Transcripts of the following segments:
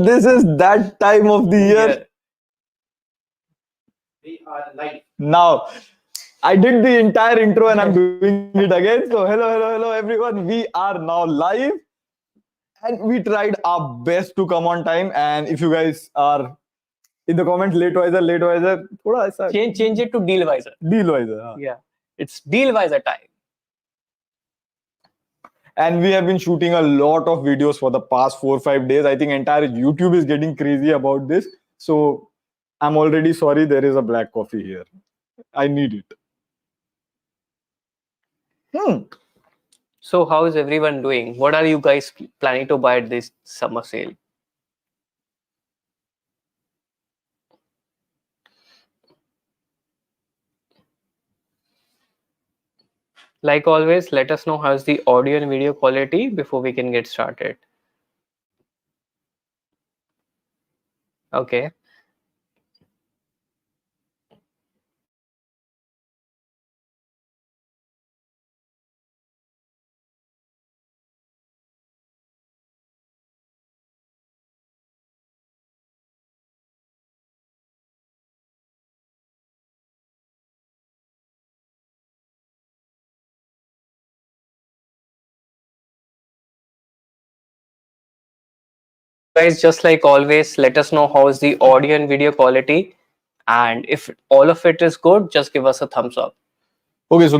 this is that time of the year. We are live. Now, I did the entire intro and I'm doing it again. So hello everyone. We are now live. And we tried our best to come on time. And if you guys are in the comments, latewiser, thoda aisa Change it to Dealwiser. Dealwiser. Yeah, it's Dealwiser time. And we have been shooting a lot of videos for the past 4 or 5 days. I think entire YouTube is getting crazy about this. So I'm already sorry there is a black coffee here. I need it. So how is everyone doing? What are you guys planning to buy at this summer sale? Like always, let us know how's the audio and video quality before we can get started. Okay. Guys, just like always, let us know how is the audio and video quality, and if all of it is good, just give us a thumbs up. Okay, so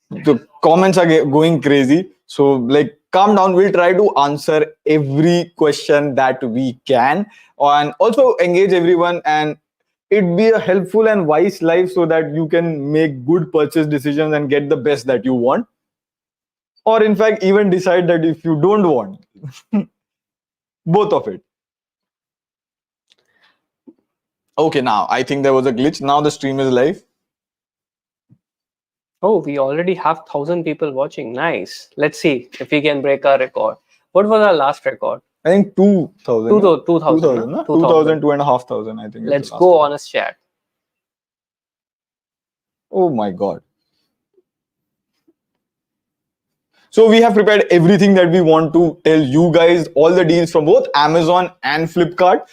the comments are going crazy. So like calm down. We'll try to answer every question that we can and also engage everyone and it be a helpful and wise life so that you can make good purchase decisions and get the best that you want. Or in fact, even decide that if you don't want. Both of it. Okay, now I think there was a glitch. Now the stream is live. Oh, we already have 1,000 people watching. Nice. Let's see if we can break our record. What was our last record? I think 2,000. 2,000. 2,000, 2,500, I think. Let's go honest chat. Oh my God. So we have prepared everything that we want to tell you guys, all the deals from both Amazon and Flipkart.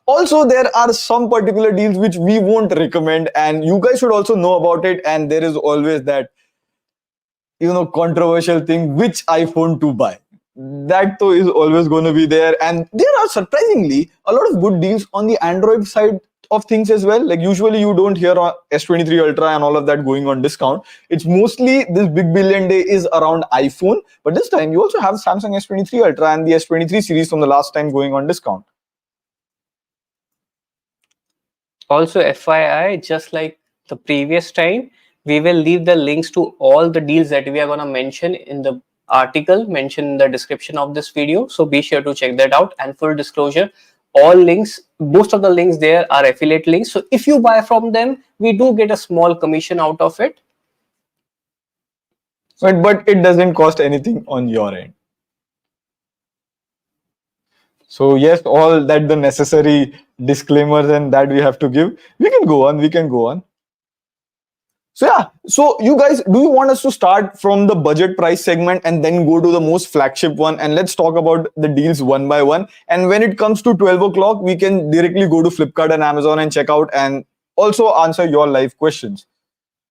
Also, there are some particular deals which we won't recommend and you guys should also know about it. And there is always that, controversial thing, which iPhone to buy. That though is always going to be there. And there are surprisingly a lot of good deals on the Android side of things as well. Like usually you don't hear S23 Ultra and all of that going on discount. It's mostly this big billion day is around iPhone, but this time you also have Samsung S23 Ultra and the S23 series from the last time going on discount. Also FYI, just like the previous time, we will leave the links to all the deals that we are going to mention in the article mentioned in the description of this video. So be sure to check that out. And full disclosure, all links, most of the links there are affiliate links. So if you buy from them, we do get a small commission out of it. But it doesn't cost anything on your end. So yes, all that the necessary disclaimers and that we have to give. We can go on. So yeah, so you guys, do you want us to start from the budget price segment and then go to the most flagship one? And let's talk about the deals one by one. And when it comes to 12 o'clock, we can directly go to Flipkart and Amazon and check out and also answer your live questions.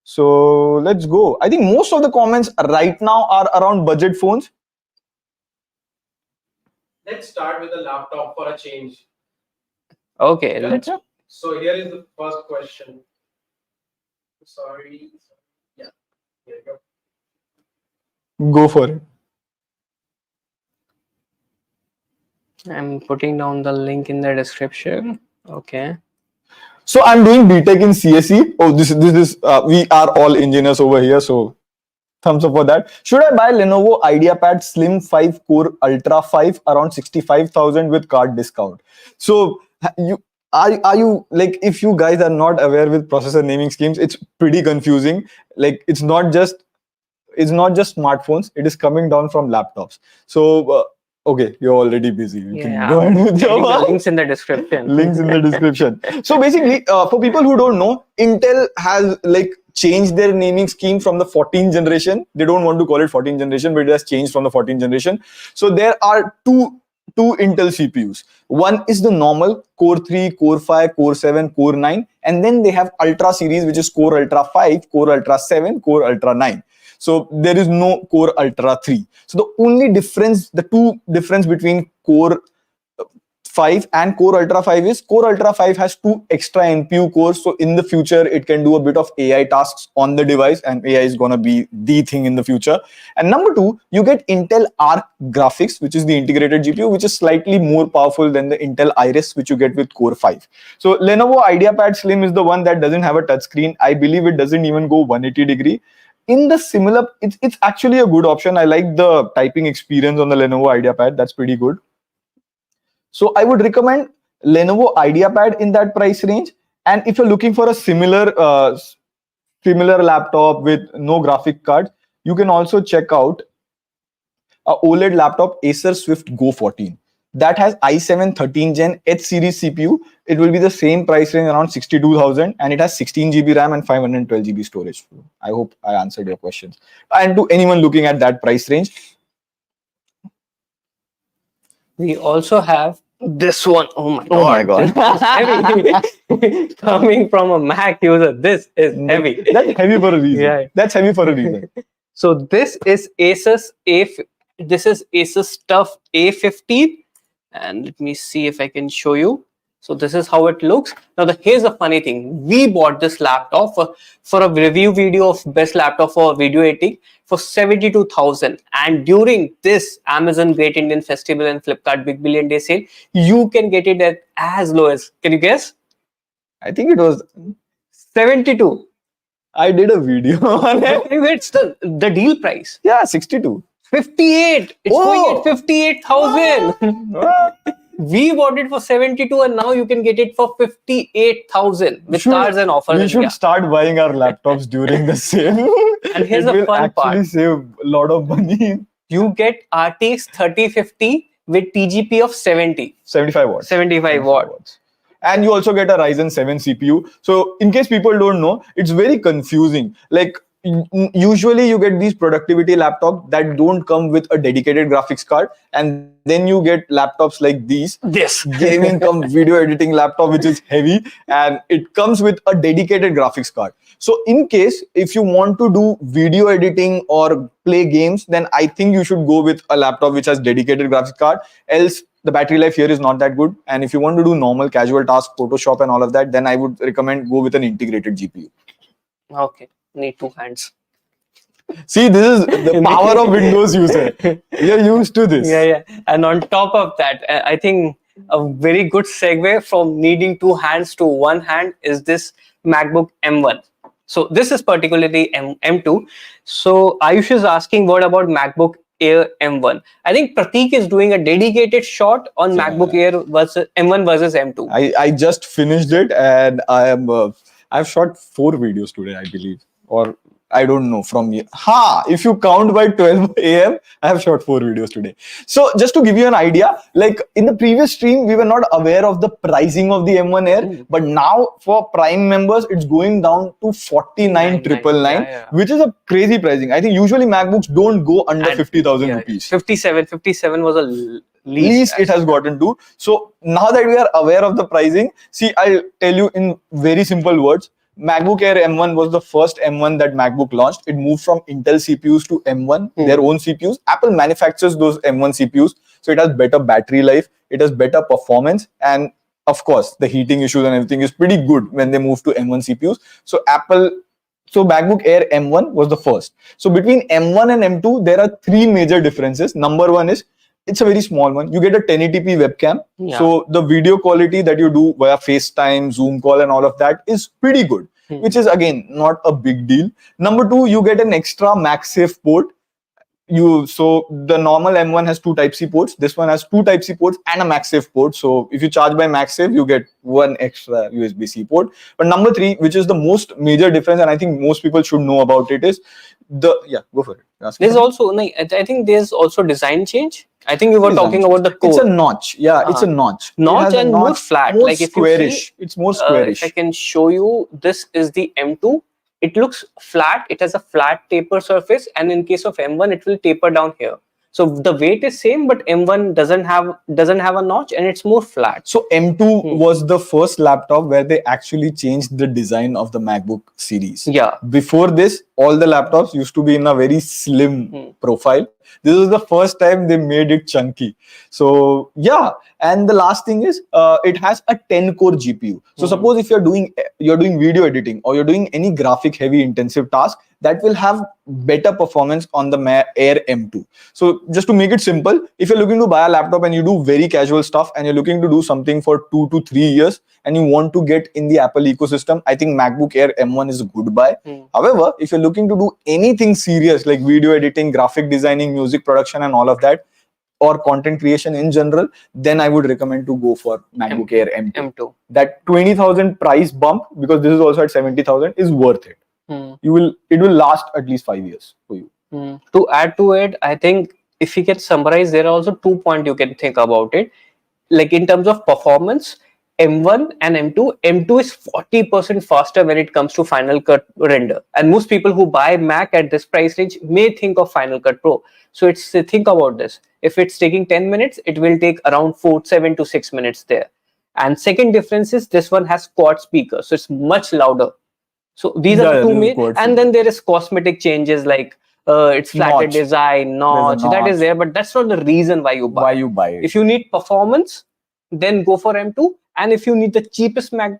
So let's go. I think most of the comments right now are around budget phones. Let's start with a laptop for a change. Okay, yeah. So here is the first question. Sorry. Yeah. Here you go. Go for it. I'm putting down the link in the description. Okay. So I'm doing BTech in CSE. Oh, this is we are all engineers over here, so thumbs up for that. Should I buy Lenovo IdeaPad Slim 5 Core Ultra 5 around 65,000 with card discount? So are you like, if you guys are not aware with processor naming schemes, it's pretty confusing. Like it's not just smartphones, it is coming down from laptops. So okay, you're already busy. You can go ahead with your links in the description. Links in the description. So basically, for people who don't know, Intel has like changed their naming scheme from the 14th generation. They don't want to call it 14th generation, but it has changed from the 14th generation. So there are two two Intel CPUs. One is the normal Core 3, Core 5, Core 7, Core 9, and then they have Ultra series, which is Core Ultra 5, Core Ultra 7, Core Ultra 9. So there is no Core Ultra 3. So the only difference, the two difference between Core 5 and Core Ultra 5 is Core Ultra 5 has two extra NPU cores. So in the future, it can do a bit of AI tasks on the device, and AI is going to be the thing in the future. And number two, you get Intel Arc graphics, which is the integrated GPU, which is slightly more powerful than the Intel Iris, which you get with Core 5. So Lenovo IdeaPad Slim is the one that doesn't have a touchscreen. I believe it doesn't even go 180 degree. In the similar, it's actually a good option. I like the typing experience on the Lenovo IdeaPad. That's pretty good. So I would recommend Lenovo IdeaPad in that price range. And if you're looking for a similar laptop with no graphic card, you can also check out a OLED laptop, Acer Swift Go 14. That has i7 13 Gen H series CPU. It will be the same price range, around 62,000, and it has 16 GB RAM and 512 GB storage. I hope I answered your questions. And to anyone looking at that price range, we also have this one. Oh my oh my God. This is heavy. Coming from a Mac user, this is heavy. That's heavy for a reason. Yeah. That's heavy for a reason. So this is Asus TUF A15, and let me see if I can show you. So this is how it looks. Now here's the funny thing. We bought this laptop for a review video of best laptop for video editing for 72,000. And during this Amazon Great Indian Festival and Flipkart Big Billion Day sale, you can get it at as low as, can you guess? I think it was 72. I did a video on it. It's the deal price. Yeah, 62. 58. It's going Oh. at 58,000. We bought it for 72, and now you can get it for 58,000 with cards and offers. We should start buying our laptops during the sale. And here's it the will fun actually part. save a lot of money. You get RTX 3050 with TGP of 75 watts. 75 watts. And you also get a Ryzen 7 CPU. So in case people don't know, it's very confusing. Like usually you get these productivity laptops that don't come with a dedicated graphics card, and then you get laptops like these, This gaming come video editing laptop, which is heavy, and it comes with a dedicated graphics card. So in case if you want to do video editing or play games, then I think you should go with a laptop which has dedicated graphics card. Else the battery life here is not that good. And if you want to do normal casual tasks, Photoshop and all of that, then I would recommend go with an integrated GPU. Okay, need two hands. See, this is the power of Windows user. You're used to this. Yeah. And on top of that, I think a very good segue from needing two hands to one hand is this MacBook M1. So this is particularly M2. So Ayush is asking, what about MacBook Air M1? I think Prateek is doing a dedicated shot on MacBook Air versus M1 versus M2. I just finished it, and I've shot 4 videos today, I believe, or I don't know from here. If you count by 12 a.m., I have shot 4 videos today. So just to give you an idea, like in the previous stream, we were not aware of the pricing of the M1 Air, but now for Prime members, it's going down to 49,999, which is a crazy pricing. I think usually MacBooks don't go under 50,000 rupees. 57 was a least it has gotten to. So now that we are aware of the pricing, see, I'll tell you in very simple words. MacBook Air M1 was the first M1 that MacBook launched. It moved from Intel CPUs to M1, their own CPUs. Apple manufactures those M1 CPUs, so it has better battery life, it has better performance, and of course, the heating issues and everything is pretty good when they move to M1 CPUs. So MacBook Air M1 was the first. So between M1 and M2, there are 3 major differences. Number one is, it's a very small one. You get a 1080p webcam. So the video quality that you do via FaceTime, Zoom call and all of that is pretty good, which is again, not a big deal. Number 2, you get an extra MagSafe port. So the normal M1 has 2 Type-C ports. This one has 2 Type-C ports and a MagSafe port. So if you charge by MagSafe, you get 1 extra USB-C port. But number 3, which is the most major difference, and I think most people should know about it, is go for it. There's also, I think there's also design change. I think we were talking about the core. It's a notch. It's a notch. Notch and more flat. More like if squarish. It's more squarish. If I can show you, this is the M2. It looks flat. It has a flat taper surface, and in case of M1, it will taper down here. So the weight is same, but M1 doesn't have a notch and it's more flat. So M2 was the first laptop where they actually changed the design of the MacBook series. Yeah. Before this, all the laptops used to be in a very slim profile. This is the first time they made it chunky. So yeah, and the last thing is it has a 10-core GPU. So suppose if you're doing video editing or you're doing any graphic heavy intensive task, that will have better performance on the Air M2. So just to make it simple, if you're looking to buy a laptop and you do very casual stuff and you're looking to do something for 2 to 3 years and you want to get in the Apple ecosystem, I think MacBook Air M1 is a good buy. However, if you're looking to do anything serious like video editing, graphic designing, music production and all of that, or content creation in general, then I would recommend to go for MacBook Air M2. That 20,000 price bump, because this is also at 70,000, is worth it. It will last at least 5 years for you. To add to it, I think if you can summarize, there are also 2 points you can think about it. Like in terms of performance, M1 and M2 is 40% faster when it comes to Final Cut render. And most people who buy Mac at this price range may think of Final Cut Pro. So think about this. If it's taking 10 minutes, it will take around 7 to 6 minutes there. And second difference is this one has quad speakers, so it's much louder. So these are the two main, and then there is cosmetic changes like it's flatter design, notch, that is there, but that's not the reason why you buy it. If you need performance, then go for M2, and if you need the cheapest MacBook,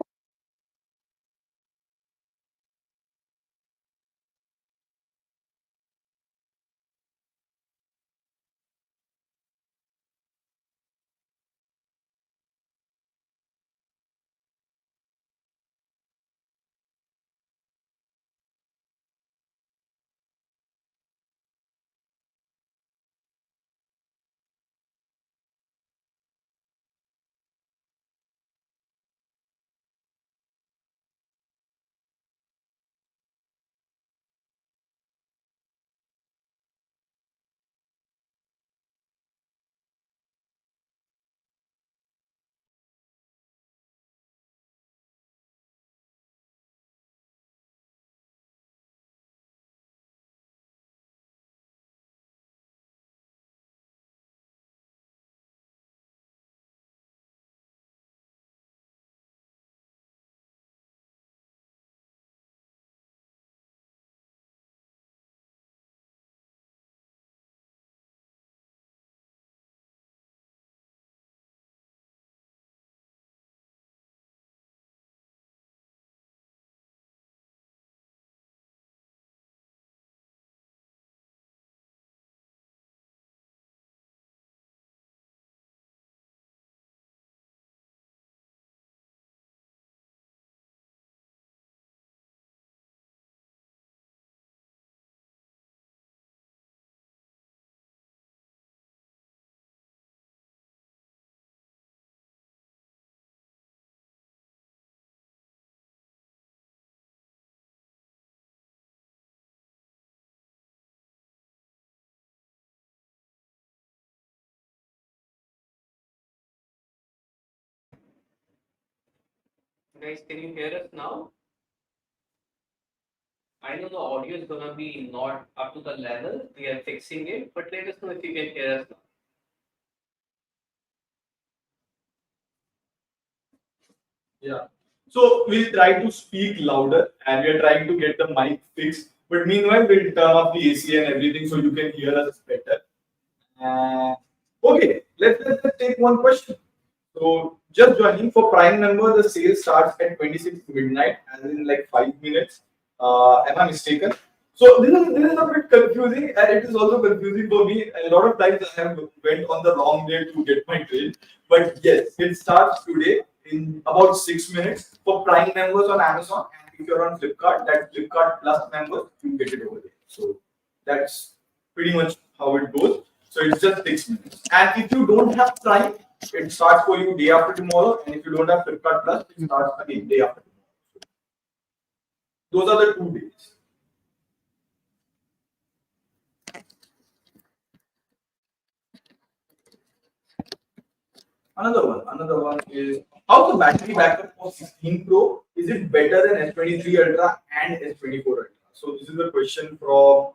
guys, can you hear us now? I know the audio is gonna be not up to the level. We are fixing it, but let us know if you can hear us now. Yeah. So we'll try to speak louder and we are trying to get the mic fixed. But meanwhile, we'll turn off the AC and everything so you can hear us better. Okay, let's take one question. So just joining for Prime member, the sale starts at 26 midnight, as in like 5 minutes. Am I mistaken? So this is a bit confusing, and it is also confusing for me. A lot of times I have went on the wrong day to get my train. But yes, it starts today in about 6 minutes for Prime members on Amazon, and if you're on Flipkart, that Flipkart Plus members, you get it over there. So that's pretty much how it goes. So it's just 6 minutes. And if you don't have Prime, it starts for you day after tomorrow. And if you don't have Flipkart Plus, it starts again day after tomorrow. Those are the 2 days. Another one is how the battery backup of 16 Pro is it better than S23 Ultra and S24 Ultra? So this is a question from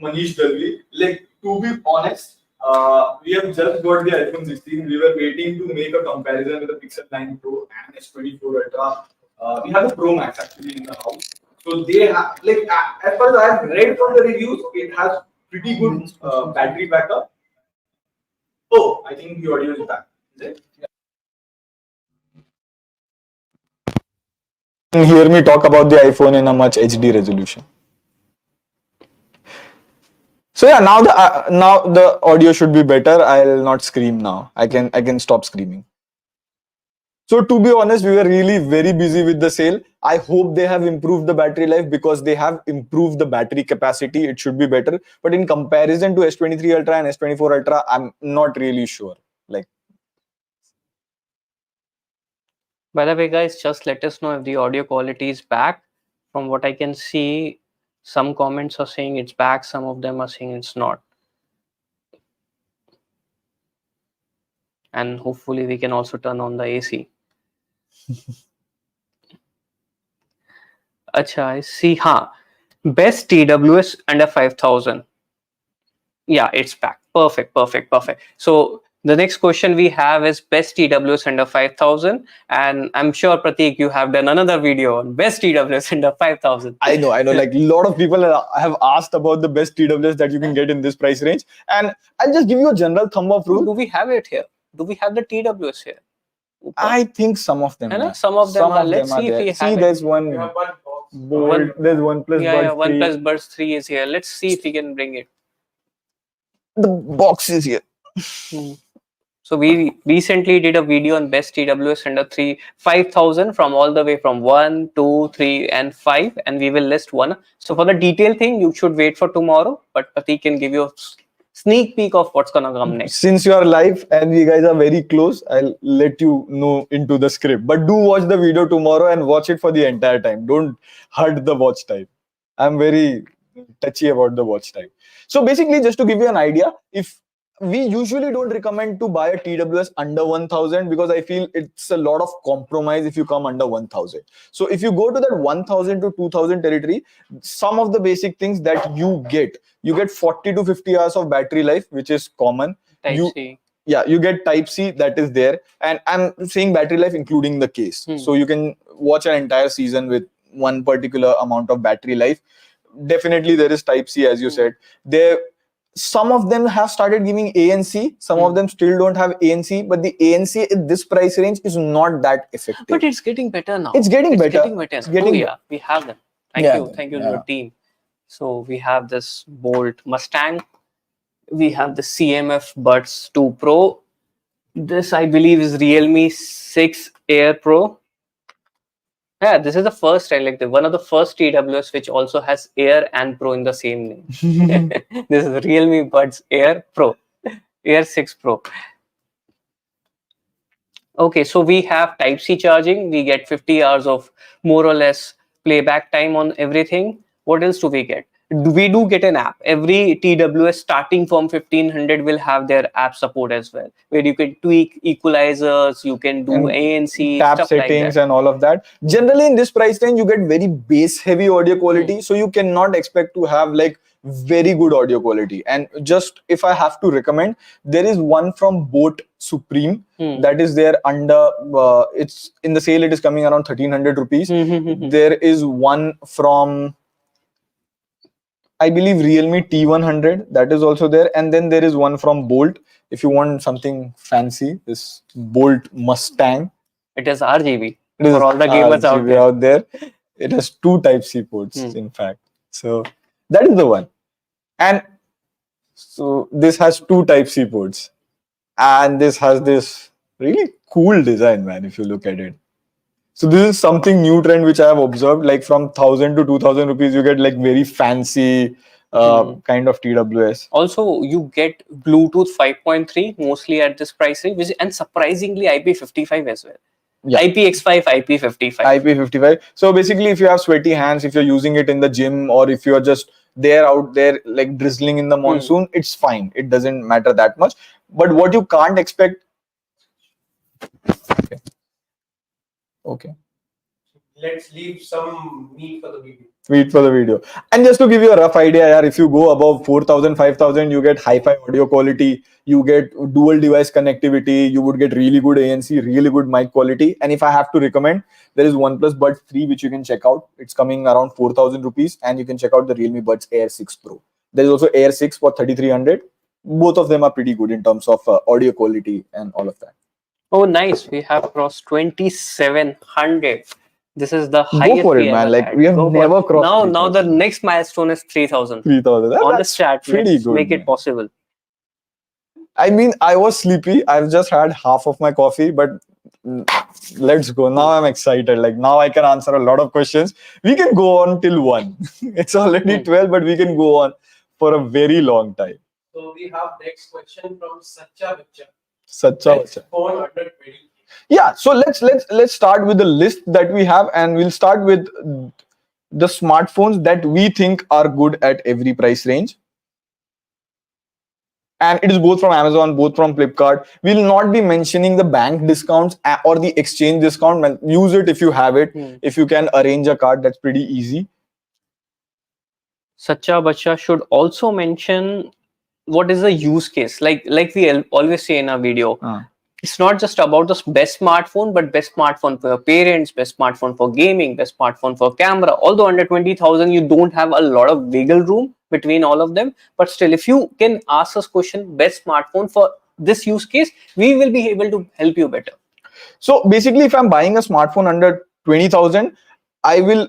Manish Dalvi. Like to be honest, we have just got the iPhone 16. We were waiting to make a comparison with the Pixel 9 Pro and S24 Ultra. We have a Pro Max actually in the house. So they have, like, as far as I have read from the reviews, it has pretty good battery backup. Oh, I think the audio is back. Is it? You can hear me talk about the iPhone in a much HD resolution. So yeah, now the audio should be better. I'll not scream now. I can stop screaming. So to be honest, we were really very busy with the sale. I hope they have improved the battery life because they have improved the battery capacity. It should be better. But in comparison to S23 Ultra and S24 Ultra, I'm not really sure. Like, By the way, guys, just let us know if the audio quality is back. From what I can see, some comments are saying it's back, some of them are saying it's not. And hopefully we can also turn on the AC. Acha, I see. Best TWS under 5,000. Yeah, it's back. Perfect. So the next question we have is best TWS under 5,000. And I'm sure, Prateek, you have done another video on best TWS under 5,000. I know. Like, a lot of people have asked about the best TWS that you can get in this price range. And I'll just give you a general thumb up rule. Do we have it here? Do we have the TWS here? I think some of them. Are. Some of them are. Let's see if we have See, there's one bolt, there's OnePlus Buds 3. OnePlus Buds 3 is here. Let's see if we can bring it. The box is here. So we recently did a video on best TWS under 5,000 from all the way from 1, 2, 3 and 5, and we will list one. So for the detailed thing, you should wait for tomorrow, but Prateek can give you a sneak peek of what's gonna come next. Since you are live and we guys are very close, I'll let you know into the script. But do watch the video tomorrow and watch it for the entire time. Don't hurt the watch time. I'm very touchy about the watch time. So basically, just to give you an idea, if we usually don't recommend to buy a TWS under 1,000 because I feel it's a lot of compromise if you come under 1,000. So if you go to that 1,000 to 2,000 territory, some of the basic things that you get 40 to 50 hours of battery life, which is common. Type-C. Yeah, you get Type-C, that is there. And I'm saying battery life including the case. So you can watch an entire season with one particular amount of battery life. Definitely there is Type-C, as you said. Some of them have started giving ANC. Some of them still don't have ANC, but the ANC in this price range is not that effective. But it's getting better now. It's getting better. Yeah, we have them. Thank you to the team. So we have this Bolt Mustang. We have the CMF Buds 2 Pro. This, I believe, is Realme 6 Air Pro. Yeah, this is the first, like one of the first TWS which also has Air and Pro in the same name. This is Realme Buds Air Pro, Air 6 Pro. Okay, so we have Type-C charging. We get 50 hours of more or less playback time on everything. What else do we get? We do get an app. Every TWS starting from 1,500 will have their app support as well, where you can tweak equalizers, you can do ANC, tap stuff settings like and all of that. Generally in this price range, you get very bass heavy audio quality. So you cannot expect to have like very good audio quality. And just if I have to recommend, there is one from Boat Supreme that is there under, it's in the sale, it is coming around 1,300 rupees. There is one from, I believe, Realme T100, that is also there. And then there is one from Bolt. If you want something fancy, this Bolt Mustang. It is RGB for all the gamers out there. It has 2 Type-C ports, in fact. So that is the one. And so this has 2 Type-C ports. And this has this really cool design, man, if you look at it. So this is something new trend which I have observed, like from 1,000 to 2,000 rupees, you get like very fancy kind of TWS. Also, you get Bluetooth 5.3 mostly at this price range, and surprisingly IP55 as well. Yeah. IPX5, IP55. IP55. So basically, if you have sweaty hands, if you're using it in the gym, or if you're just out there like drizzling in the monsoon, it's fine. It doesn't matter that much. But what you can't expect. Okay. Let's leave some meat for the video. Wait for the video. And just to give you a rough idea, yaar, if you go above 4,000, 5,000, you get hi-fi audio quality, you get dual device connectivity, you would get really good ANC, really good mic quality. And if I have to recommend, there is OnePlus Buds 3, which you can check out. It's coming around 4,000 rupees, and you can check out the Realme Buds Air 6 Pro. There is also Air 6 for 3,300. Both of them are pretty good in terms of audio quality and all of that. Oh, nice. We have crossed 2,700. This is the Go highest for it, we man. ever Like, had. we have Go for never it. crossed Now the 3,000. next milestone is 3,000. 3,000. On the That's chat, pretty let's good, make man. it possible. I mean, I was sleepy. I've just had half of my coffee, but let's go. Now I'm excited. Like, now I can answer a lot of questions. We can go on till 1. It's already 12, but we can go on for a very long time. So we have next question from Sacha Bachcha. Sacha Best bacha. phone under 20. Yeah, so let's start with the list that we have, and we'll start with the smartphones that we think are good at every price range. And it is both from Amazon, both from Flipkart. We'll not be mentioning the bank discounts or the exchange discount. Use it if you have it. If you can arrange a card, that's pretty easy. Sacha Bacha should also mention what is the use case. Like we always say in our video, it's not just about the best smartphone, but best smartphone for your parents, best smartphone for gaming, best smartphone for camera. Although under 20,000, you don't have a lot of wiggle room between all of them, but still, if you can ask us question best smartphone for this use case, we will be able to help you better. So basically, if I'm buying a smartphone under 20,000,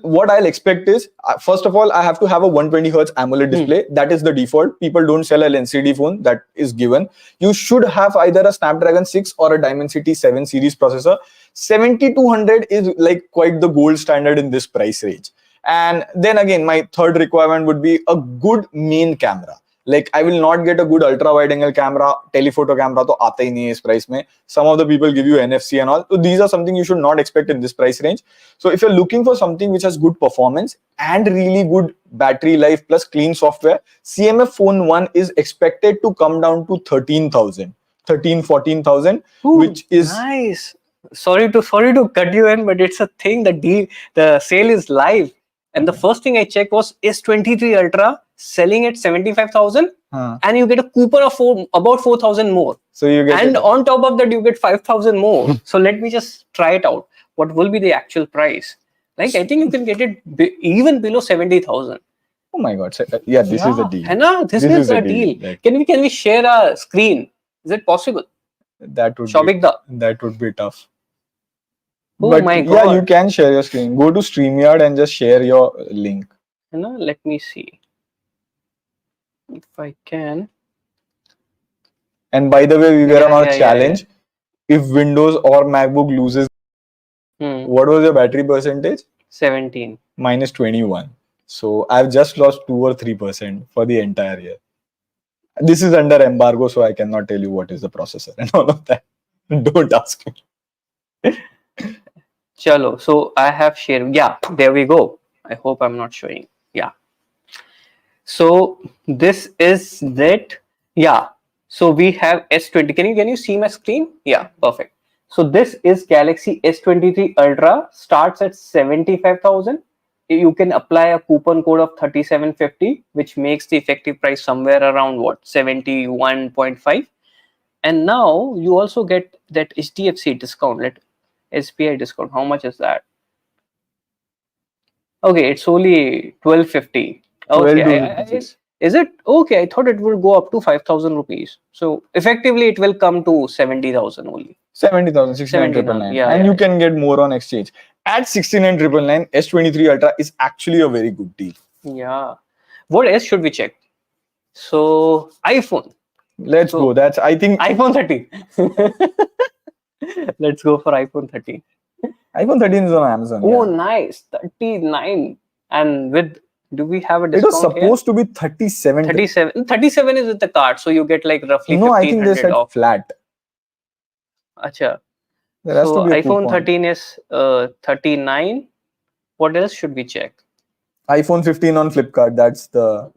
what I'll expect is, first of all, I have to have a 120 Hertz AMOLED display. That is the default. People don't sell an LCD phone. That is given. You should have either a Snapdragon 6 or a Dimensity 7 series processor. 7200 is like quite the gold standard in this price range. And then again, my third requirement would be a good main camera. Like, I will not get a good ultra wide angle camera, telephoto camera to aata hi nahi hai is price mein. Some of the people give you NFC and all. So these are something you should not expect in this price range. So if you're looking for something which has good performance and really good battery life plus clean software, CMF Phone 1 is expected to come down to 13,000, 14,000, which is nice. Sorry to cut you in, but it's a thing. The sale is live. And the first thing I checked was S23 Ultra selling at 75,000, and you get a coupon of about 4,000 more. So you get, and on top of that, you get 5,000 more. So let me just try it out. What will be the actual price? Like, I think you can get it even below 70,000. Oh my God! Yeah, this is a deal. Henna, this is a deal. Like, can we share a screen? Is it possible? That would be tough. Oh but my God. Yeah, you can share your screen. Go to StreamYard and just share your link. Let me see if I can. And by the way, we were on our challenge. If Windows or MacBook loses, what was your battery percentage? 17. Minus 21. So I've just lost 2 or 3% for the entire year. This is under embargo, so I cannot tell you what is the processor and all of that. Don't ask me. Chalo, so I have shared. Yeah, there we go. I hope I'm not showing. Yeah. So this is that. Yeah. So we have S20. Can you see my screen? Yeah, perfect. So this is Galaxy S23 Ultra. Starts at 75,000. You can apply a coupon code of 3750, which makes the effective price somewhere around what, 71.5. And now you also get that HDFC discount. SBI discount. How much is that? Okay, it's only 1250. Okay, is it okay? I thought it would go up to 5,000 rupees. So effectively, it will come to 70,000 only. 70,000, 69,999. Yeah, and you can get more on exchange. At 69,999, S23 Ultra is actually a very good deal. Yeah. What else should we check? So iPhone. Let's go. That's, I think, iPhone 13. Let's go for iPhone 13. iPhone 13 is on Amazon. Oh, nice. 39. And do we have a discount? It was supposed to be 37. 37 is with the card. So you get like roughly 1,500 I think they said off. Flat. Acha. So iPhone 13 is 39. What else should we check? iPhone 15 on Flipkart. That's the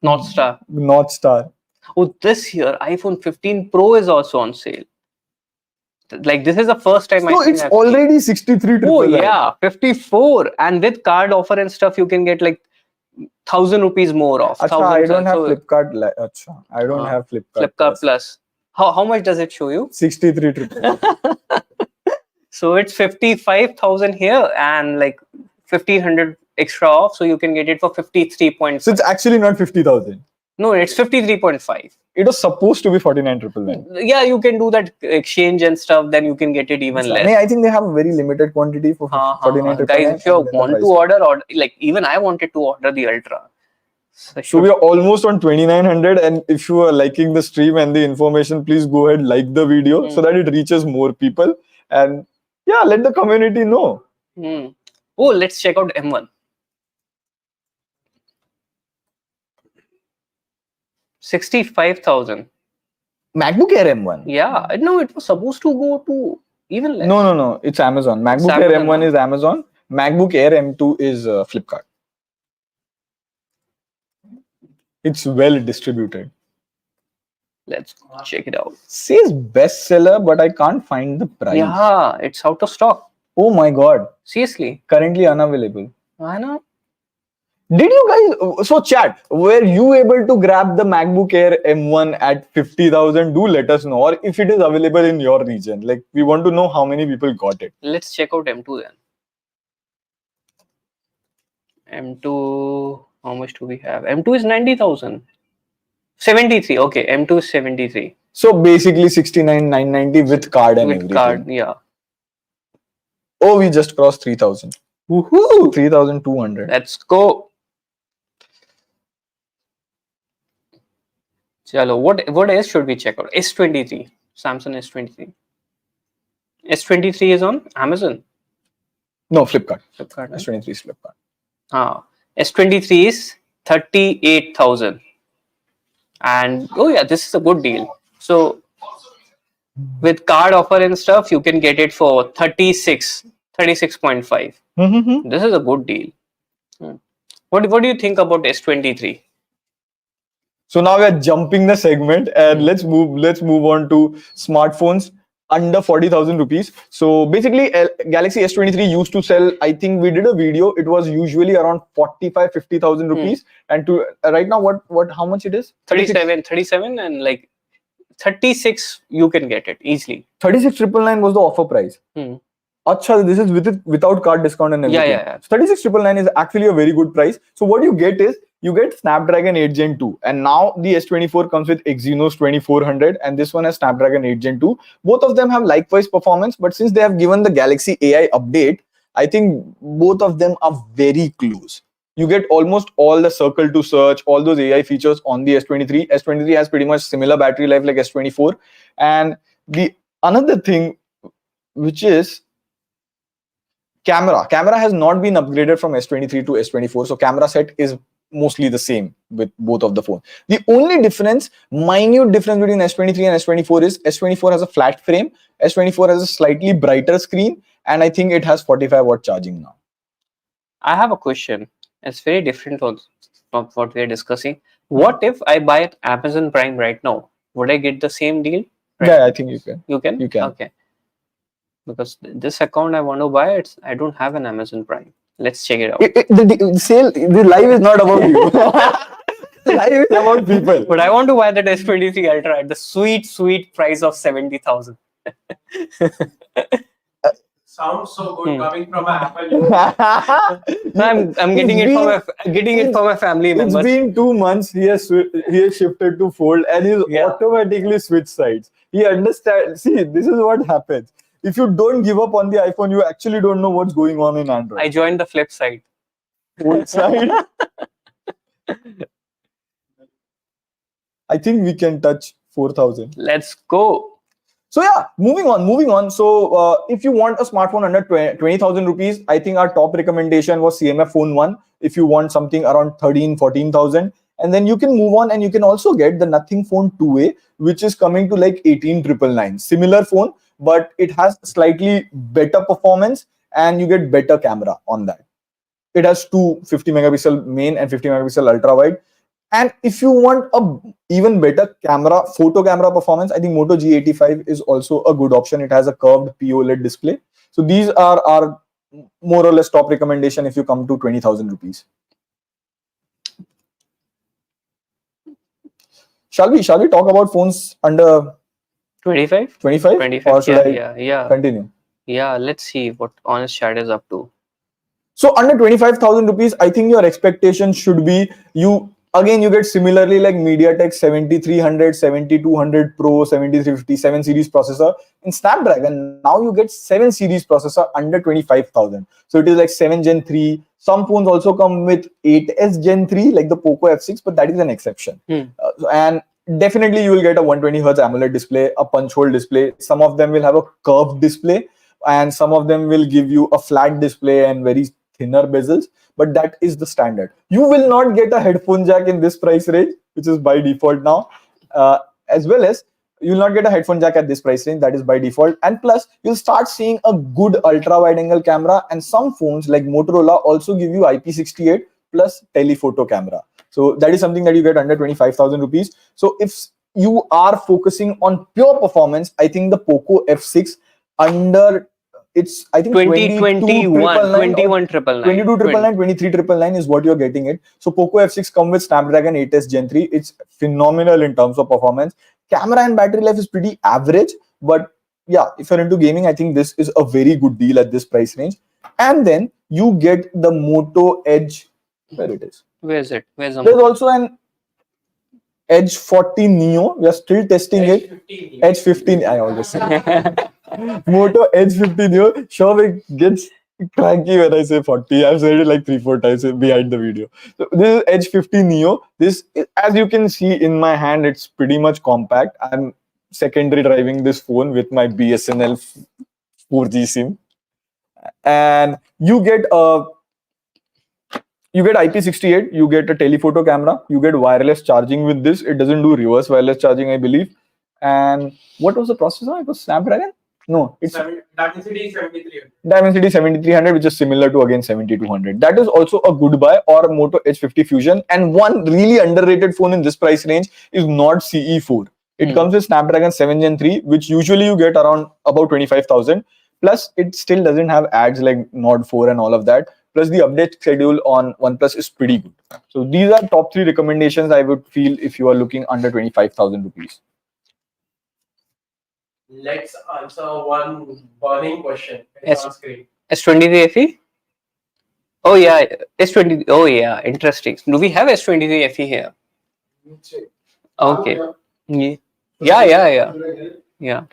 North Star. North Star. Oh, this year iPhone 15 Pro is also on sale. Like this is the first time So think it's I've seen. already 63 Oh triple nine. yeah, 54, and with card offer and stuff, you can get like 1,000 rupees more off. Acha, 1,000 I don't have so, Flipkart. Acha, I don't have Flipkart. Flipkart Plus. How much does it show you? 63 triple. So it's 55,000 here and like 1,500 extra off, so you can get it for 53.5. So it's actually not 50,000. No, it's 53.5. It was supposed to be 49 triple nine. Yeah, you can do that exchange and stuff, then you can get it even less. I think they have a very limited quantity for 49 triple Guys, nine. if you want to order, like even I wanted to order the Ultra. So we are almost on 2,900, and if you are liking the stream and the information, please go ahead, like the video so that it reaches more people, and yeah, let the community know. Oh, let's check out M1. 65,000. MacBook Air M1. Yeah, no, it was supposed to go to even less. No, it's Amazon. MacBook Air M1 is Amazon. MacBook Air M2 is Flipkart. It's well distributed. Let's check it out. Says bestseller, but I can't find the price. Yeah, it's out of stock. Oh my god. Seriously. Currently unavailable. I know. Did you guys, so chat, were you able to grab the MacBook Air M1 at 50,000? Do let us know, or if it is available in your region. Like, we want to know how many people got it. Let's check out M2 then. M2, how much do we have? M2 is 90,000. 73, okay, M2 is 73. So basically 69,990 with card and everything. With card, yeah. Oh, we just crossed 3,000. Woohoo! 3,200. Let's go. Chalo, what else should we check out? S23, Samsung S23. S23 is on Amazon. No, Flipkart. Flipkart. S23 is Flipkart. S23 is 38,000. And oh yeah, this is a good deal. So with card offer and stuff, you can get it for 36.5. This is a good deal. What do you think about S23? So now we are jumping the segment, and let's move on to smartphones under 40,000 rupees. So basically, Galaxy S23 used to sell, I think we did a video, it was usually around 50,000 rupees. And to right now, how much it is? 37 and like 36 you can get it easily. 36,999 was the offer price. Acha, this is without card discount and everything. Yeah. 36,999 is actually a very good price. So what you get is, you get Snapdragon 8 Gen 2, and now the S24 comes with Exynos 2400, and this one has Snapdragon 8 Gen 2. Both of them have likewise performance, but since they have given the Galaxy AI update, I think both of them are very close. You get almost all the circle to search, all those AI features on the S23. S23 has pretty much similar battery life like S24. And the another thing, which is camera. Camera has not been upgraded from S23 to S24, so camera set is mostly the same with both of the phones. The only difference, minute difference between S23 and S24 is S24 has a flat frame, S24 has a slightly brighter screen, and I think it has 45-watt charging now. I have a question. It's very different from what we are discussing. What if I buy Amazon Prime right now? Would I get the same deal? Right? Yeah, I think you can. You can? You can. Okay. Because this account I want to buy, I don't have an Amazon Prime. Let's check it out. The live is not about you. The live is about people. But I want to buy the S23 Ultra at the sweet price of 70,000. Sounds so good coming from an Apple. I'm getting it from my family members. It's been 2 months. He has shifted to Fold, and he's automatically switched sides. He understands. See, this is what happens. If you don't give up on the iPhone, you actually don't know what's going on in Android. I joined the flip side. Flip side. I think we can touch 4,000. Let's go. So yeah, moving on. So if you want a smartphone under 20,000 rupees, I think our top recommendation was CMF Phone 1. If you want something around 14,000, and then you can move on, and you can also get the Nothing Phone 2A, which is coming to like 18,999. Similar phone, but it has slightly better performance, and you get better camera on that. It has two 50 megapixel main and 50 megapixel ultra wide. And if you want a even better photo camera performance, I think Moto G85 is also a good option. It has a curved POLED display. So these are our more or less top recommendation if you come to 20,000 rupees. Shall we talk about phones under 25? 25? 25. Or should Yeah. continue? Yeah, let's see what Honest Chat is up to. So under 25,000 rupees, I think your expectation should be you get similarly like MediaTek 7300, 7200 Pro, 7350, 7 series processor in Snapdragon. Now you get 7 series processor under 25,000. So it is like 7 Gen 3. Some phones also come with 8S Gen 3 like the Poco F6, but that is an exception. And definitely you will get a 120 Hz AMOLED display, a punch hole display. Some of them will have a curved display and some of them will give you a flat display and very thinner bezels, but that is the standard. You will not get a headphone jack in this price range, which is by default now, as well as you will not get a headphone jack at this price range, that is by default. And plus you'll start seeing a good ultra wide angle camera, and some phones like Motorola also give you IP68 plus telephoto camera. So that is something that you get under 25,000 rupees. So if you are focusing on pure performance, I think the Poco F6 under it's I think 23,999 is what you're getting it. So Poco F6 come with Snapdragon 8S Gen 3. It's phenomenal in terms of performance. Camera and battery life is pretty average, but yeah, if you're into gaming, I think this is a very good deal at this price range. And then you get the Moto Edge. Where it is? Where is it? There's also an Edge 40 Neo. We are still testing it. Edge 15. I always say. Moto Edge 50 Neo. Sure, gets cranky when I say 40. I've said it like 3-4 times behind the video. So this is Edge 50 Neo. This, as you can see in my hand, it's pretty much compact. I'm secondary driving this phone with my BSNL 4G SIM, and you get IP68, you get a telephoto camera, you get wireless charging with this. It doesn't do reverse wireless charging, I believe. And what was the processor? It was Snapdragon? No, it's Dimensity 7300. Dimensity 7300, which is similar to again 7200. That is also a good buy, or Moto H50 Fusion. And one really underrated phone in this price range is Nord CE4. It comes with Snapdragon 7 Gen 3, which usually you get around about 25,000. Plus, it still doesn't have ads like Nord 4 and all of that. Plus, the update schedule on OnePlus is pretty good. So these are top 3 recommendations I would feel if you are looking under 25,000 rupees. Let's answer one burning question. S23 FE? Oh yeah, S20. Oh yeah, interesting. Do we have S23 FE here? Okay. Yeah.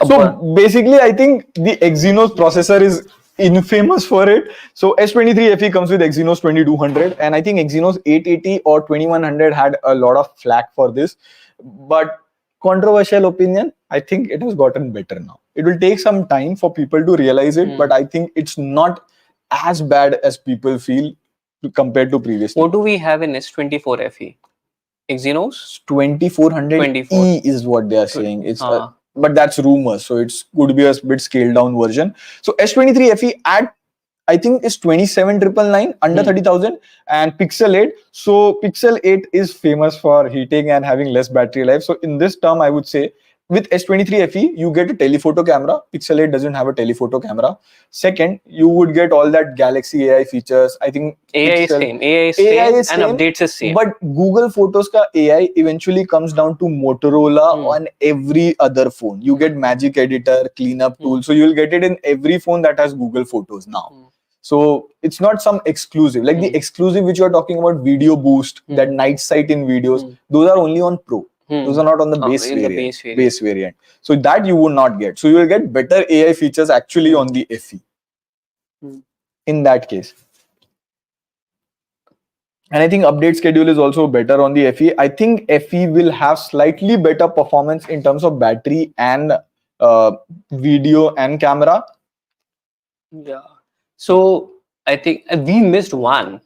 So basically, I think the Exynos processor is infamous for it. So S23 FE comes with Exynos 2200, and I think Exynos 880 or 2100 had a lot of flack for this. But controversial opinion, I think it has gotten better now. It will take some time for people to realize it, but I think it's not as bad as people feel compared to previously. What do we have in S24 FE? Exynos 2400E is what they are saying. It's but that's rumors, so it's could be a bit scaled down version. So S23 FE at I think is 27,999 under 30,000, and Pixel 8. So Pixel 8 is famous for heating and having less battery life. So in this term, I would say with S23 FE, you get a telephoto camera. Pixel 8 doesn't have a telephoto camera. Second, you would get all that Galaxy AI features. I think AI is same and updates is same. But Google Photos ka AI eventually comes down to Motorola on every other phone. You get Magic Editor, cleanup tool. So you'll get it in every phone that has Google Photos now. So it's not some exclusive. Like the exclusive which you're talking about, Video Boost, that night sight in videos, those are only on Pro. Those are not on the base variant. So that you would not get. So you will get better AI features actually on the FE. In that case. And I think update schedule is also better on the FE. I think FE will have slightly better performance in terms of battery and video and camera. Yeah. So I think we missed one.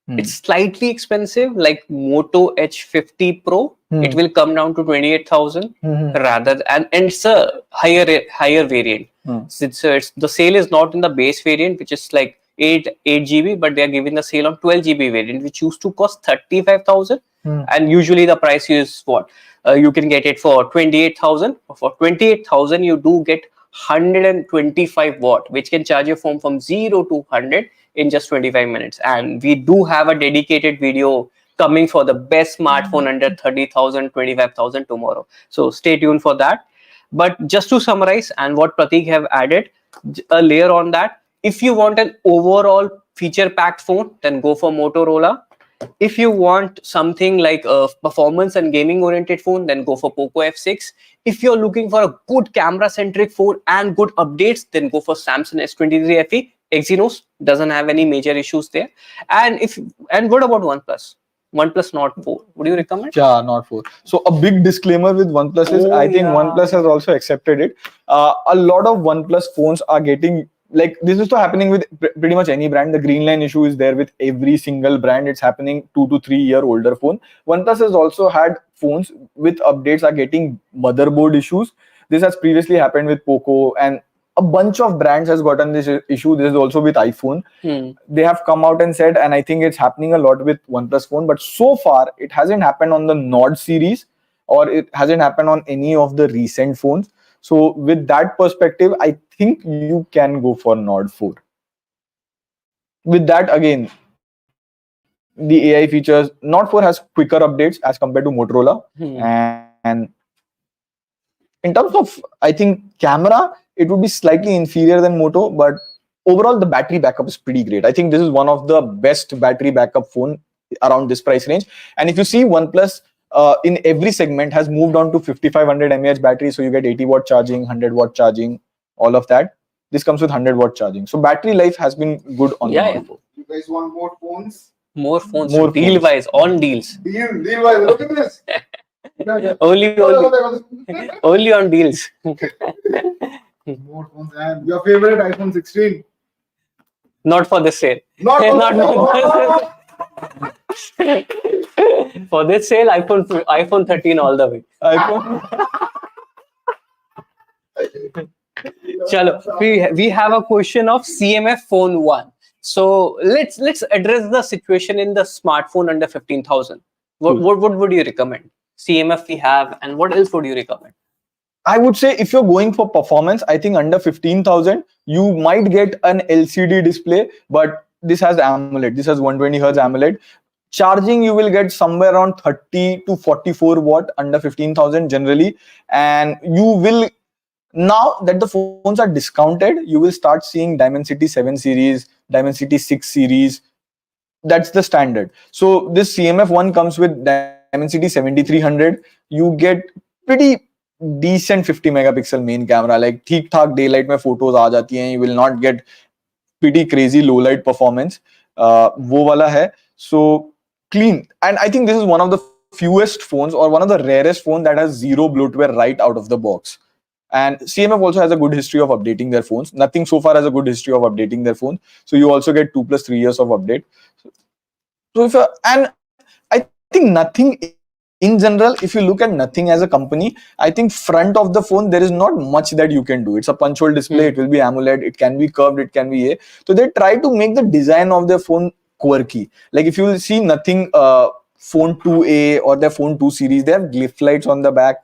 It's slightly expensive, like Moto H50 Pro. It will come down to 28,000 rather, and it's a higher variant. It's the sale is not in the base variant, which is like 8 GB, but they are giving the sale on 12 GB variant, which used to cost 35,000. Hmm. And usually the price is what? You can get it for 28,000. For 28,000, you do get 125 watt, which can charge your phone from 0 to 100 in just 25 minutes. And we do have a dedicated video coming for the best smartphone under 30,000, 25,000 tomorrow. So stay tuned for that. But just to summarize, and what Pratik have added a layer on that, if you want an overall feature packed phone, then go for Motorola. If you want something like a performance and gaming oriented phone, then go for Poco F6. If you're looking for a good camera centric phone and good updates, then go for Samsung S23 FE. Exynos doesn't have any major issues there. And what about OnePlus? OnePlus Nord 4. Would you recommend? Yeah, not 4. So a big disclaimer with OnePlus is I think OnePlus has also accepted it. A lot of OnePlus phones are getting, like, this is happening with pretty much any brand. The green line issue is there with every single brand. It's happening 2 to 3 year older phone. OnePlus has also had phones with updates are getting motherboard issues. This has previously happened with Poco, and a bunch of brands has gotten this issue. This is also with iPhone. They have come out and said, and I think it's happening a lot with OnePlus phone, but so far it hasn't happened on the Nord series, or it hasn't happened on any of the recent phones. So with that perspective, I think you can go for Nord 4. With that, again, the AI features, Nord 4 has quicker updates as compared to Motorola. And in terms of, I think, camera, it would be slightly inferior than Moto, but overall the battery backup is pretty great. I think this is one of the best battery backup phone around this price range. And if you see, OnePlus in every segment has moved on to 5500 mAh battery, so you get 80 watt charging, 100 watt charging, all of that. This comes with 100 watt charging, so battery life has been good on the Nord 4. You guys want more phones? More phones, More deal phones. wise, on deals. Deal wise. Look at this. only on deals. More phones and your favorite iPhone 16. Not for this sale. Not For this sale, iPhone 13 all the way. iPhone. Chalo, we have a question of CMF phone 1. So let's address the situation in the smartphone under 15,000. What would you recommend? CMF we have, and what else would you recommend? I would say if you're going for performance, I think under 15,000, you might get an LCD display, but this has AMOLED. This has 120 Hz AMOLED. Charging, you will get somewhere around 30 to 44 watt under 15,000 generally. And you will, now that the phones are discounted, you will start seeing Dimensity 7 series, Dimensity 6 series. That's the standard. So this CMF one comes with Dimensity 7300. You get pretty decent 50 megapixel main camera, like ठीक ठाक daylight में photos आ जाती हैं. You will not get pretty crazy low light performance. वो वाला है. So clean, and I think this is one of the fewest phones, or one of the rarest phones, that has zero bloatware right out of the box. And CMF also has a good history of updating their phones. Nothing so far has a good history of updating their phones. So you also get 2 plus 3 years of update. So if and I think Nothing in general, if you look at Nothing as a company, I think front of the phone there is not much that you can do. It's a punch hole display. It will be AMOLED. It can be curved. It can be a. So they try to make the design of their phone quirky. Like if you will see Nothing phone 2A or their phone 2 series, they have glyph lights on the back.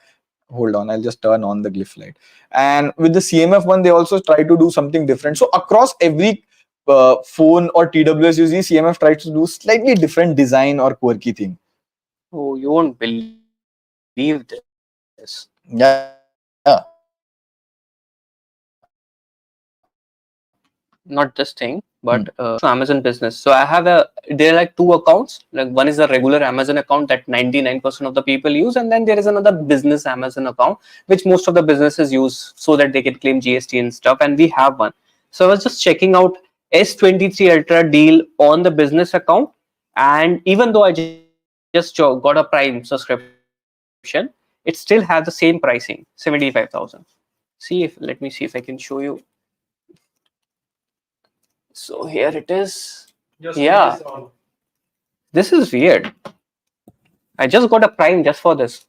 Hold on, I'll just turn on the glyph light. And with the CMF one, they also try to do something different. So across every phone or TWS you see, CMF tries to do slightly different design or quirky thing. Oh, you won't believe this. Yeah. Not this thing, but Amazon business. So I have there are like 2 accounts. Like one is a regular Amazon account that 99% of the people use, and then there is another business Amazon account which most of the businesses use so that they can claim GST and stuff. And we have one. So I was just checking out S23 Ultra deal on the business account, and even though I just got a Prime subscription, it still has the same pricing, 75,000. Let me see if I can show you. So here it is. Yeah, this is weird. I just got a Prime just for this.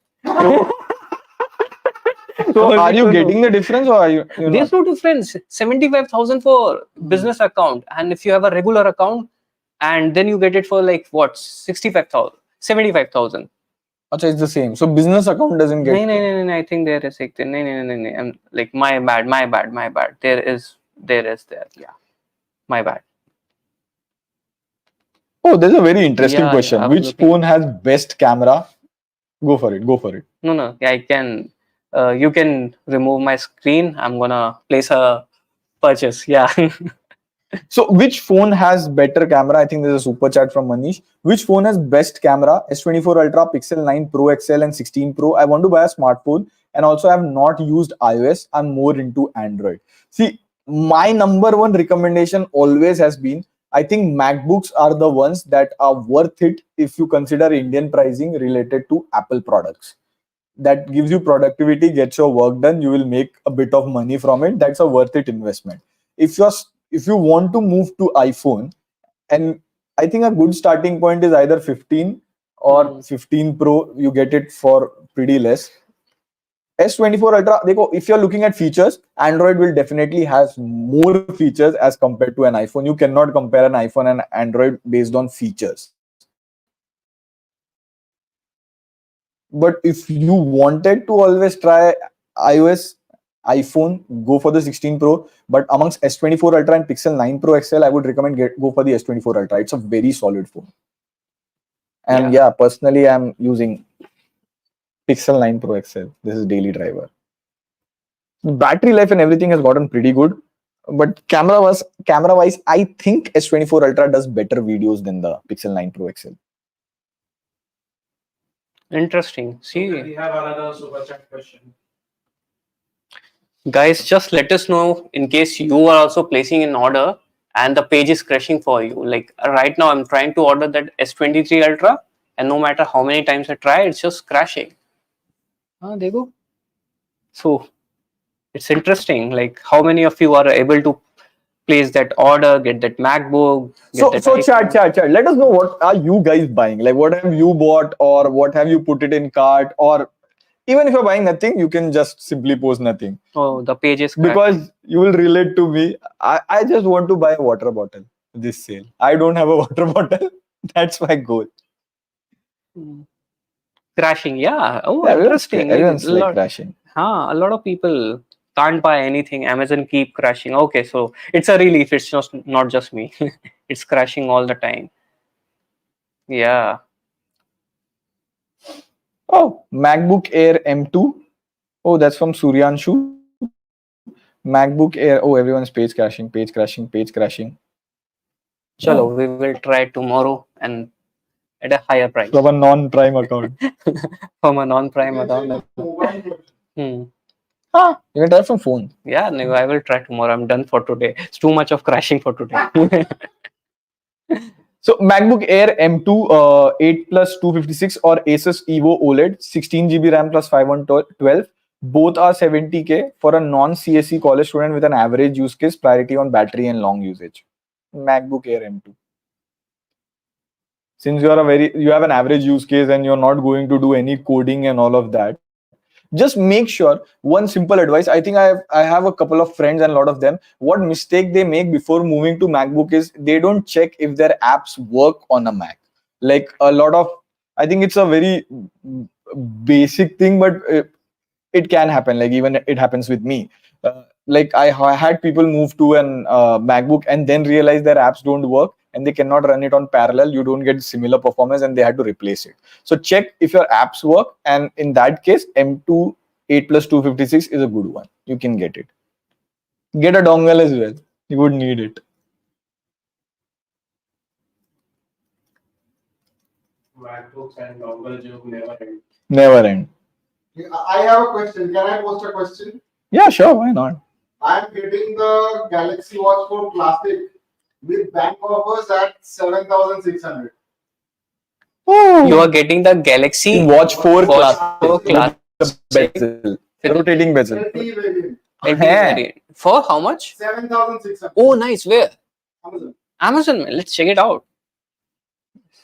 So are you No, no. getting the difference or are you There's not? no difference. 75,000 for business account, and if you have a regular account, and then you get it for like what 65,000, 75,000. Achha, it's the same. So business account doesn't No, get. no, no, no. I think there is like no, no, no, no. I'm like my bad. There is there. Yeah, my bad. Oh, there's a very interesting Yeah, question. I'm Which looking. phone has best camera? Go for it. Go for it. No. I can. You can remove my screen. I'm gonna place a purchase. Yeah. So which phone has better camera? I think there's a super chat from Manish. Which phone has best camera? S24 Ultra, Pixel 9 Pro XL and 16 Pro. I want to buy a smartphone and also I have not used iOS. I'm more into Android. See, my number one recommendation always has been I think MacBooks are the ones that are worth it if you consider Indian pricing related to Apple products. That gives you productivity, gets your work done, you will make a bit of money from it. That's a worth it investment. If you want to move to iPhone, and I think a good starting point is either 15 or 15 Pro, you get it for pretty less. S24 Ultra, देखो, if you're looking at features, Android will definitely has more features as compared to an iPhone. You cannot compare an iPhone and Android based on features. But if you wanted to always try iOS, iPhone, go for the 16 Pro. But amongst S24 Ultra and Pixel 9 Pro XL, I would recommend go for the S24 Ultra. It's a very solid phone. And yeah, personally, I'm using Pixel 9 Pro XL. This is daily driver. Battery life and everything has gotten pretty good. But camera wise, I think S24 Ultra does better videos than the Pixel 9 Pro XL. Interesting. See, We have another super chat question. guys, just let us know in case you are also placing an order and the page is crashing for you. Like right now, I'm trying to order that S23 Ultra, and no matter how many times I try, it's just crashing. There you go. So it's interesting. Like how many of you are able to place that order, get that MacBook? So chat. Let us know what are you guys buying? Like what have you bought or what have you put it in cart, or even if you're buying nothing, you can just simply post nothing. Oh, the page is crashing. Because you will relate to me. I just want to buy a water bottle this sale. I don't have a water bottle. That's my goal. Crashing, yeah. Oh, Yeah, interesting. everyone's like crashing. A lot of people can't buy anything. Amazon keep crashing. Okay, so it's a relief. It's just not just me. It's crashing all the time. Yeah. Oh, MacBook Air M2. Oh, that's from Suryanshu. MacBook Air. Oh, everyone's page crashing. Chalo, we will try tomorrow and at a higher price. From a non-prime account. From a non-prime account. You can try from phone. Yeah, no, I will try tomorrow. I'm done for today. It's too much of crashing for today. So MacBook Air M2 8 plus 256 or Asus Evo OLED 16 GB RAM plus 512. Both are 70K for a non-CSE college student with an average use case, priority on battery and long usage. MacBook Air M2. Since you have an average use case and you're not going to do any coding and all of that, just make sure. One simple advice, I think I have a couple of friends and a lot of them, what mistake they make before moving to MacBook is they don't check if their apps work on a Mac. Like a lot of, I think it's a very basic thing, but it can happen. Like even it happens with me. Like I had people move to an MacBook and then realize their apps don't work and they cannot run it on parallel. You don't get similar performance and they had to replace it. So check if your apps work, and in that case, M2 8 plus 256 is a good one. You can get it. Get a dongle as well. You would need it. MacBooks and dongle joke never end. Never end. I have a question. Can I post a question? Yeah, sure. Why not? I'm getting the Galaxy Watch 4 Classic with bank offers at 7,600. Oh, You are getting the Galaxy Watch 4 Watch Classic. 4 Classic. Bezel. Rotating bezel. LTE variant. For how much? 7,600. Oh, nice. Where? Amazon. Amazon. Man. Let's check it out.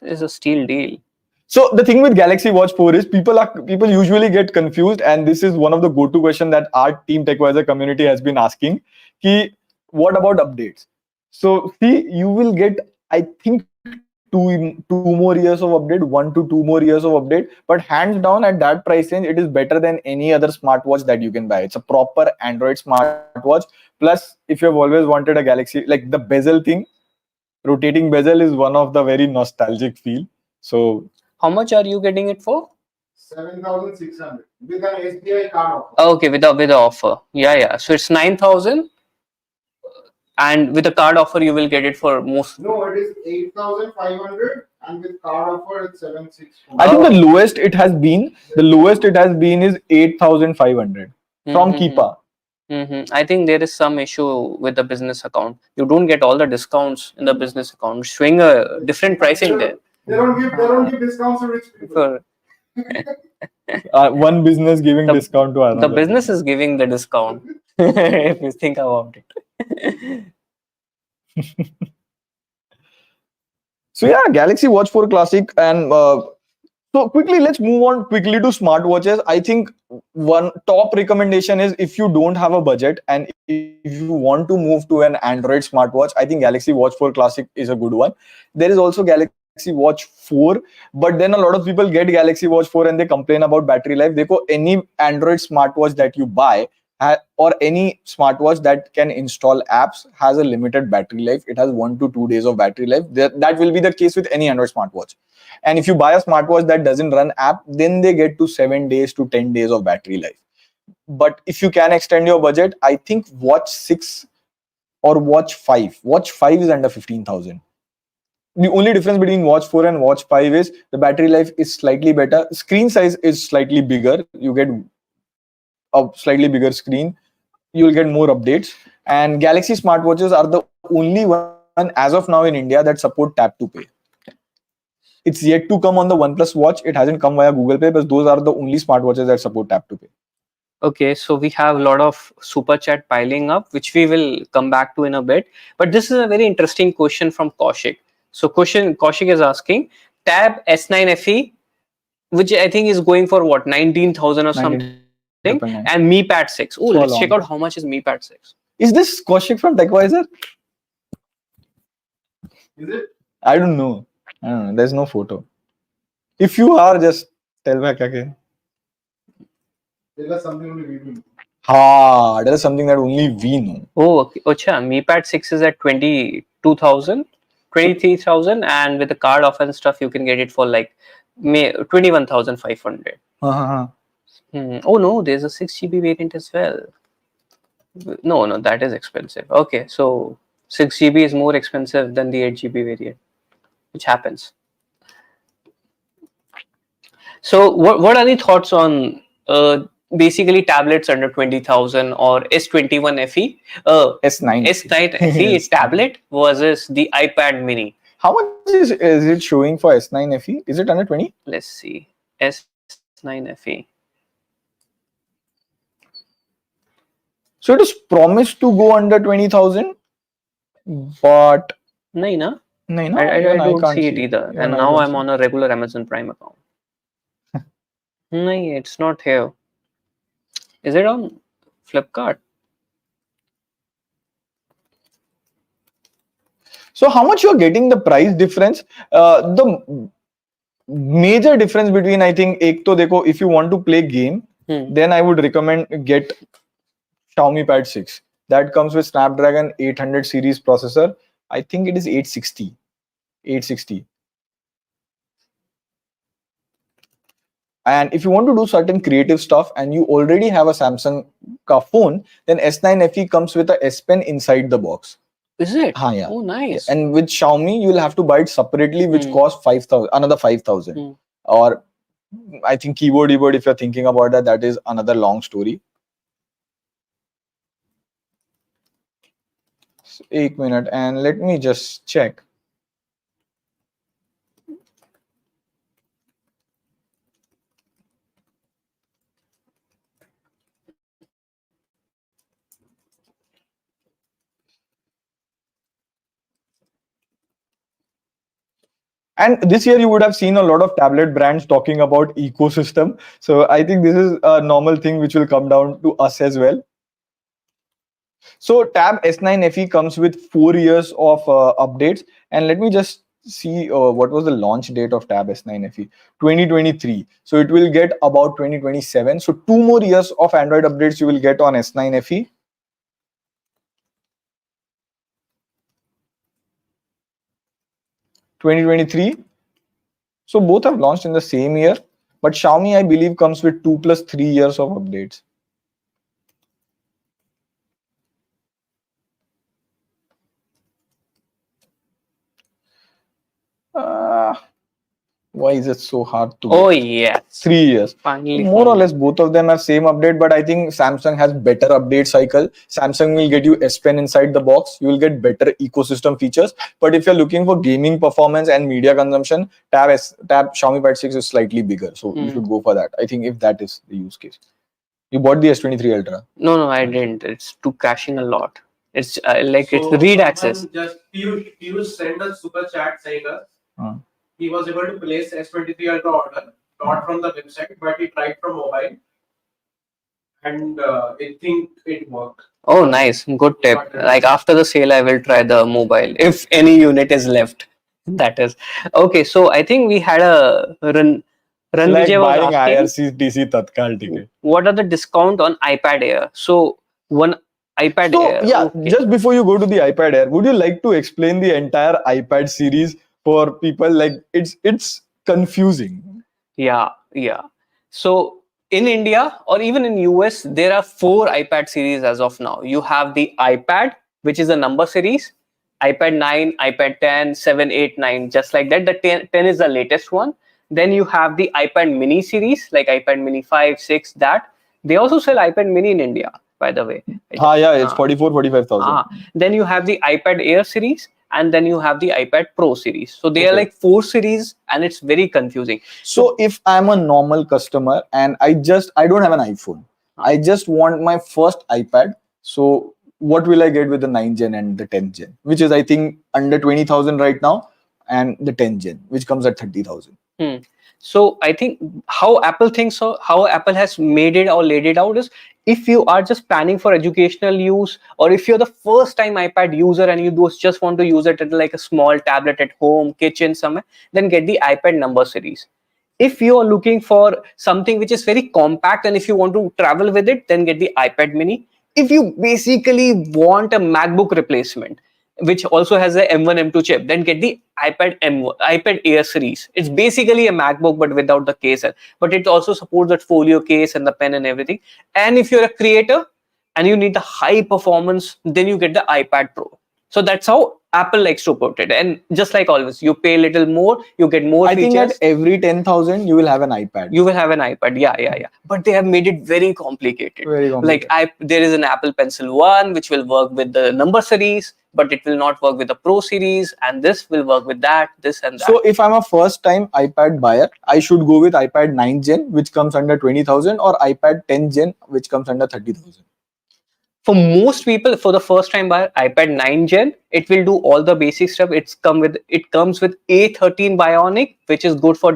This is a steal deal. So the thing with Galaxy Watch 4 is people usually get confused, and this is one of the go-to question that our team TechWiser community has been asking. Ki, what about updates? So see, you will get, I think, two more years of update, 1 to 2 more years of update. But hands down, at that price range, it is better than any other smartwatch that you can buy. It's a proper Android smartwatch. Plus, if you have always wanted a Galaxy, like the bezel thing, rotating bezel is one of the very nostalgic feel. So How much are you getting it for? 7,600 with an SBI card offer. Okay, with the offer. Yeah. So it's 9,000, and with the card offer you will get it for most. No, it is 8,500 and with card offer it's 7,600. I think the lowest it has been is 8,500 from Keepa. I think there is some issue with the business account. You don't get all the discounts in the business account. It's showing a different pricing there. They don't give discounts to rich people. One business giving discount to another. The business is giving the discount. If you think about it. So yeah, Galaxy Watch 4 Classic, and so quickly let's move on quickly to smartwatches. I think one top recommendation is, if you don't have a budget and if you want to move to an Android smartwatch, I think Galaxy Watch 4 Classic is a good one. There is also Galaxy Watch 4, but then a lot of people get Galaxy Watch 4 and they complain about battery life. Dekho, any Android smartwatch that you buy or any smartwatch that can install apps has a limited battery life. It has 1 to 2 days of battery life. That will be the case with any Android smartwatch. And if you buy a smartwatch that doesn't run app, then they get to 7 days to 10 days of battery life. But if you can extend your budget, I think Watch 6 or Watch 5. Watch 5 is under 15,000. The only difference between Watch 4 and Watch 5 is the battery life is slightly better. Screen size is slightly bigger. You get a slightly bigger screen. You'll get more updates. And Galaxy smartwatches are the only one as of now in India that support tap to pay. It's yet to come on the OnePlus Watch. It hasn't come via Google Pay, but those are the only smartwatches that support tap to pay. Okay, so we have a lot of super chat piling up, which we will come back to in a bit. But this is a very interesting question from Kaushik. So Kaushik is asking, Tab S9 FE, which I think is going for what, 19,000 or something, and Mi Pad 6. Oh, let's check out how much is Mi Pad 6. Is this Kaushik from TechWiser? Is it? I don't know. There's no photo. If you are, just tell me. Tell us something only we know. That is something that only we know. Oh, okay. Ocha, Mi Pad 6 is at 22,000, 23,000, and with the card off and stuff, you can get it for like 21,500. Oh no, there's a 6GB variant as well. No, that is expensive. Okay, so 6GB is more expensive than the 8GB variant, which happens. So what are the thoughts on basically tablets under 20,000 or S21 FE? S9. S9 FE tablet versus the iPad mini. How much is it showing for S9 FE? Is it under 20? Let's see. S9 FE. So it is promised to go under 20,000, but I don't can't see it either. Yeah, and now I'm on a regular Amazon Prime account. No, it's not here. Is it on Flipkart? So how much you're getting the price difference? The major difference between, I think, if you want to play game, then I would recommend get Xiaomi Pad 6. That comes with Snapdragon 800 series processor. I think it is 860. And if you want to do certain creative stuff and you already have a Samsung phone, then S9 FE comes with a S Pen inside the box. Is it? Yeah. Oh, nice. And with Xiaomi, you will have to buy it separately, which costs 5,000, another 5,000. Or I think keyboard, if you're thinking about that, that is another long story. So, 1 minute, and let me just check. And this year you would have seen a lot of tablet brands talking about ecosystem. So I think this is a normal thing which will come down to us as well. So Tab S9 FE comes with 4 years of updates. And let me just see what was the launch date of Tab S9 FE. 2023. So it will get about 2027. So 2 more years of Android updates you will get on S9 FE. (2023). So both have launched in the same year, but Xiaomi, I believe, comes with 2 plus 3 years of updates. Why is it so hard to Oh get? yes. 3 years. Finally. More or less, both of them have same update, but I think Samsung has better update cycle. Samsung will get you S Pen inside the box. You will get better ecosystem features. But if you're looking for gaming performance and media consumption, Tab Xiaomi Pad 6 is slightly bigger. So you should go for that. I think if that is the use case. You bought the S23 Ultra. No, I didn't. It's too crashing a lot. It's like So it's read someone access. Just Piyush sent a super chat saying us he was able to place S23 Ultra order, not from the website, but he tried from mobile, and I think it worked. Oh, nice. Good tip. Like after the sale, I will try the mobile if any unit is left. That is okay. So I think we had a run. It's like Vijay was buying asking, IRCTC Tatkal ticket. what are the discount on iPad Air? So one iPad So Air. yeah, okay. just before you go to the iPad Air, would you like to explain the entire iPad series for people? Like it's confusing. Yeah. So in India or even in US, there are 4 iPad series as of now. You have the iPad, which is a number series, iPad 9, iPad 10, 7, 8, 9, just like that. The 10 is the latest one. Then you have the iPad mini series, like iPad mini 5, 6, that. They also sell iPad mini in India, by the way. Yeah, it's 45,000. Then you have the iPad Air series, and then you have the iPad Pro series. So they are like 4 series, and it's very confusing. So if I'm a normal customer and I don't have an iPhone, I just want my first iPad. So what will I get with the 9th gen and the 10th gen, which is I think under 20,000 right now, and the 10th gen, which comes at 30,000. So I think how Apple thinks, so how Apple has made it or laid it out is, if you are just planning for educational use, or if you're the first time iPad user and you just want to use it at like a small tablet at home, kitchen, somewhere, then get the iPad number series. If you are looking for something which is very compact and if you want to travel with it, then get the iPad mini. If you basically want a MacBook replacement, which also has a M1 M2 chip, then get the iPad Air series. It's basically a MacBook but without the case, but it also supports that folio case and the pen and everything. And if you're a creator and you need the high performance, then you get the iPad Pro. So that's how Apple likes to put it. And just like always, you pay a little more, you get more features. I think at every 10,000 you will have an iPad. You will have an iPad, yeah. But they have made it very complicated. Like there is an Apple Pencil 1 which will work with the number series, but it will not work with the Pro series, and this will work with that, this and that. So if I'm a first time iPad buyer, I should go with iPad 9th gen, which comes under 20,000, or iPad 10th gen, which comes under 30,000. For most people, for the first time buyer, iPad 9 Gen, it will do all the basic stuff. It comes with A13 Bionic, which is good for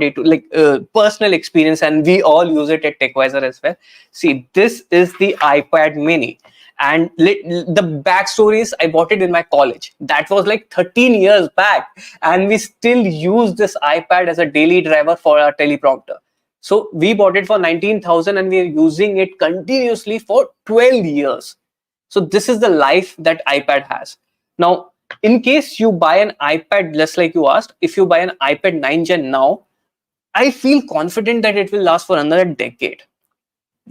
personal experience, and we all use it at TechWiser as well. See, this is the iPad Mini, and the backstory is I bought it in my college. That was like 13 years back, and we still use this iPad as a daily driver for our teleprompter. So we bought it for 19,000, and we are using it continuously for 12 years. So this is the life that iPad has. Now, in case you buy an iPad, just like you asked, if you buy an iPad 9 Gen now, I feel confident that it will last for another decade.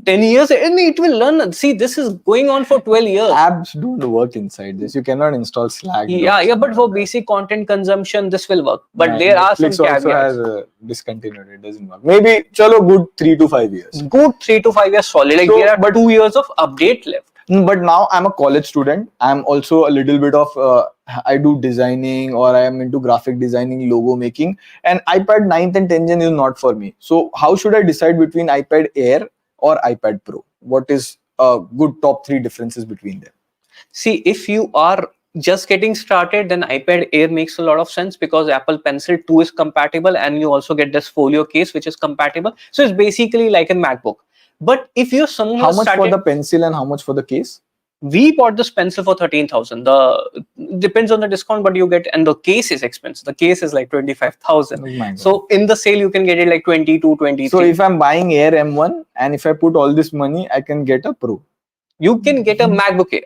10 years, and it will learn. See, this is going on for 12 years. Apps don't work inside this. You cannot install Slack. Yeah, but for basic content consumption, this will work. But there are some caveats. Also has discontinued. It doesn't work. Maybe, chalo, good 3 to 5 years. Good 3 to 5 years solid. Like there are 2 years of update left. But now I'm a college student. I'm also a little bit of, I do designing, or I am into graphic designing, logo making. And iPad 9th and 10th gen is not for me. So how should I decide between iPad Air or iPad Pro? What is good top 3 differences between them? See, if you are just getting started, then iPad Air makes a lot of sense because Apple Pencil 2 is compatible, and you also get this folio case which is compatible. So it's basically like a MacBook. But if you're someone How who much for started, the pencil and how much for the case? we bought this pencil for 13,000. The depends on the discount, but you get, and the case is expensive. The case is like 25,000. Oh my God. So in the sale you can get it like 22, 23. So if I'm buying Air M1 and if I put all this money, I can get a Pro. You can get a MacBook Air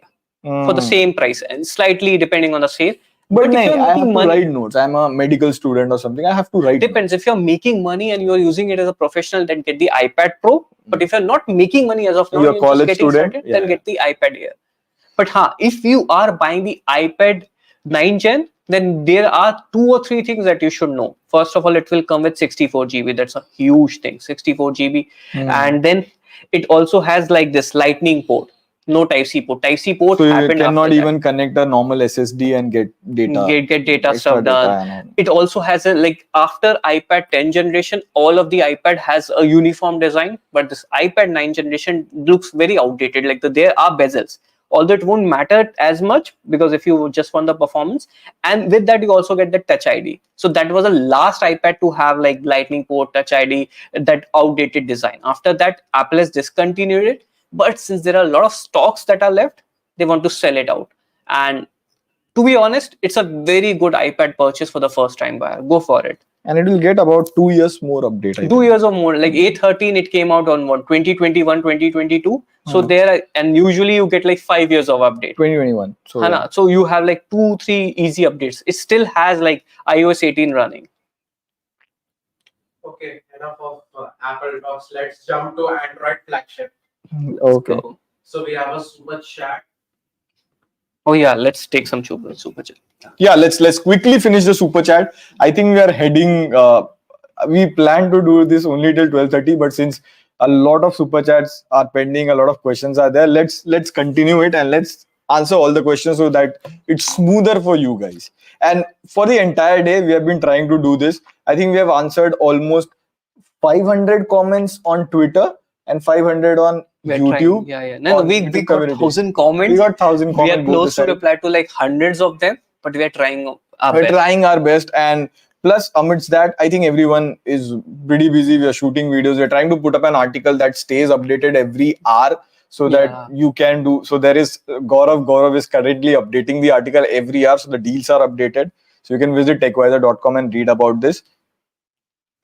for the Mm. same price, and slightly depending on the sale. But if nahin, you're I have making to money, write notes. I'm a medical student or something. I have to write notes. depends. If you're making money and you're using it as a professional, then get the iPad Pro. But if you're not making money as of now, You're a you're college just getting student, started, yeah, then get the iPad Air. But if you are buying the iPad 9 Gen, then there are 2 or 3 things that you should know. First of all, it will come with 64 GB. That's a huge thing, 64 GB. And then it also has like this Lightning port, no Type-C port. Type-C port So you happened cannot after that. even connect a normal SSD and get data. Get data extra stuff data done. and all. It also has a, like, after iPad 10 generation, all of the iPad has a uniform design, but this iPad 9 generation looks very outdated. Like there are bezels, although it won't matter as much because if you just want the performance, and with that you also get the Touch ID. So that was the last iPad to have like Lightning port, Touch ID, that outdated design. After that, Apple has discontinued it, but since there are a lot of stocks that are left, they want to sell it out. And to be honest, it's a very good iPad purchase for the first time buyer. Go for it. And it will get about 2 years more update. I 2 think. years or more. Like A13, it came out on what, 2021, 2022. So there, and usually you get like 5 years of update. 2021. So, Hana. yeah. So you have like 2, 3 easy updates. It still has like iOS 18 running. Okay, enough of Apple talks. Let's jump to Android flagship. Okay. So we have a super chat. Oh yeah, let's take some super chat. Yeah, let's quickly finish the super chat. I think we are heading. We plan to do this only till 12:30, but since a lot of super chats are pending, a lot of questions are there. Let's continue it and let's answer all the questions so that it's smoother for you guys. And for the entire day, we have been trying to do this. I think we have answered almost 500 comments on Twitter and 500 on YouTube. Yeah. No, we YouTube got community. 1,000 comments. We got 1,000 comments. We are close to reply to like hundreds of them, but we are trying our We're best. trying our best, and plus amidst that, I think everyone is pretty busy. We are shooting videos. We're trying to put up an article that stays updated every hour so that you can do. So there is Gaurav is currently updating the article every hour, so the deals are updated. So you can visit TechWiser.com and read about this.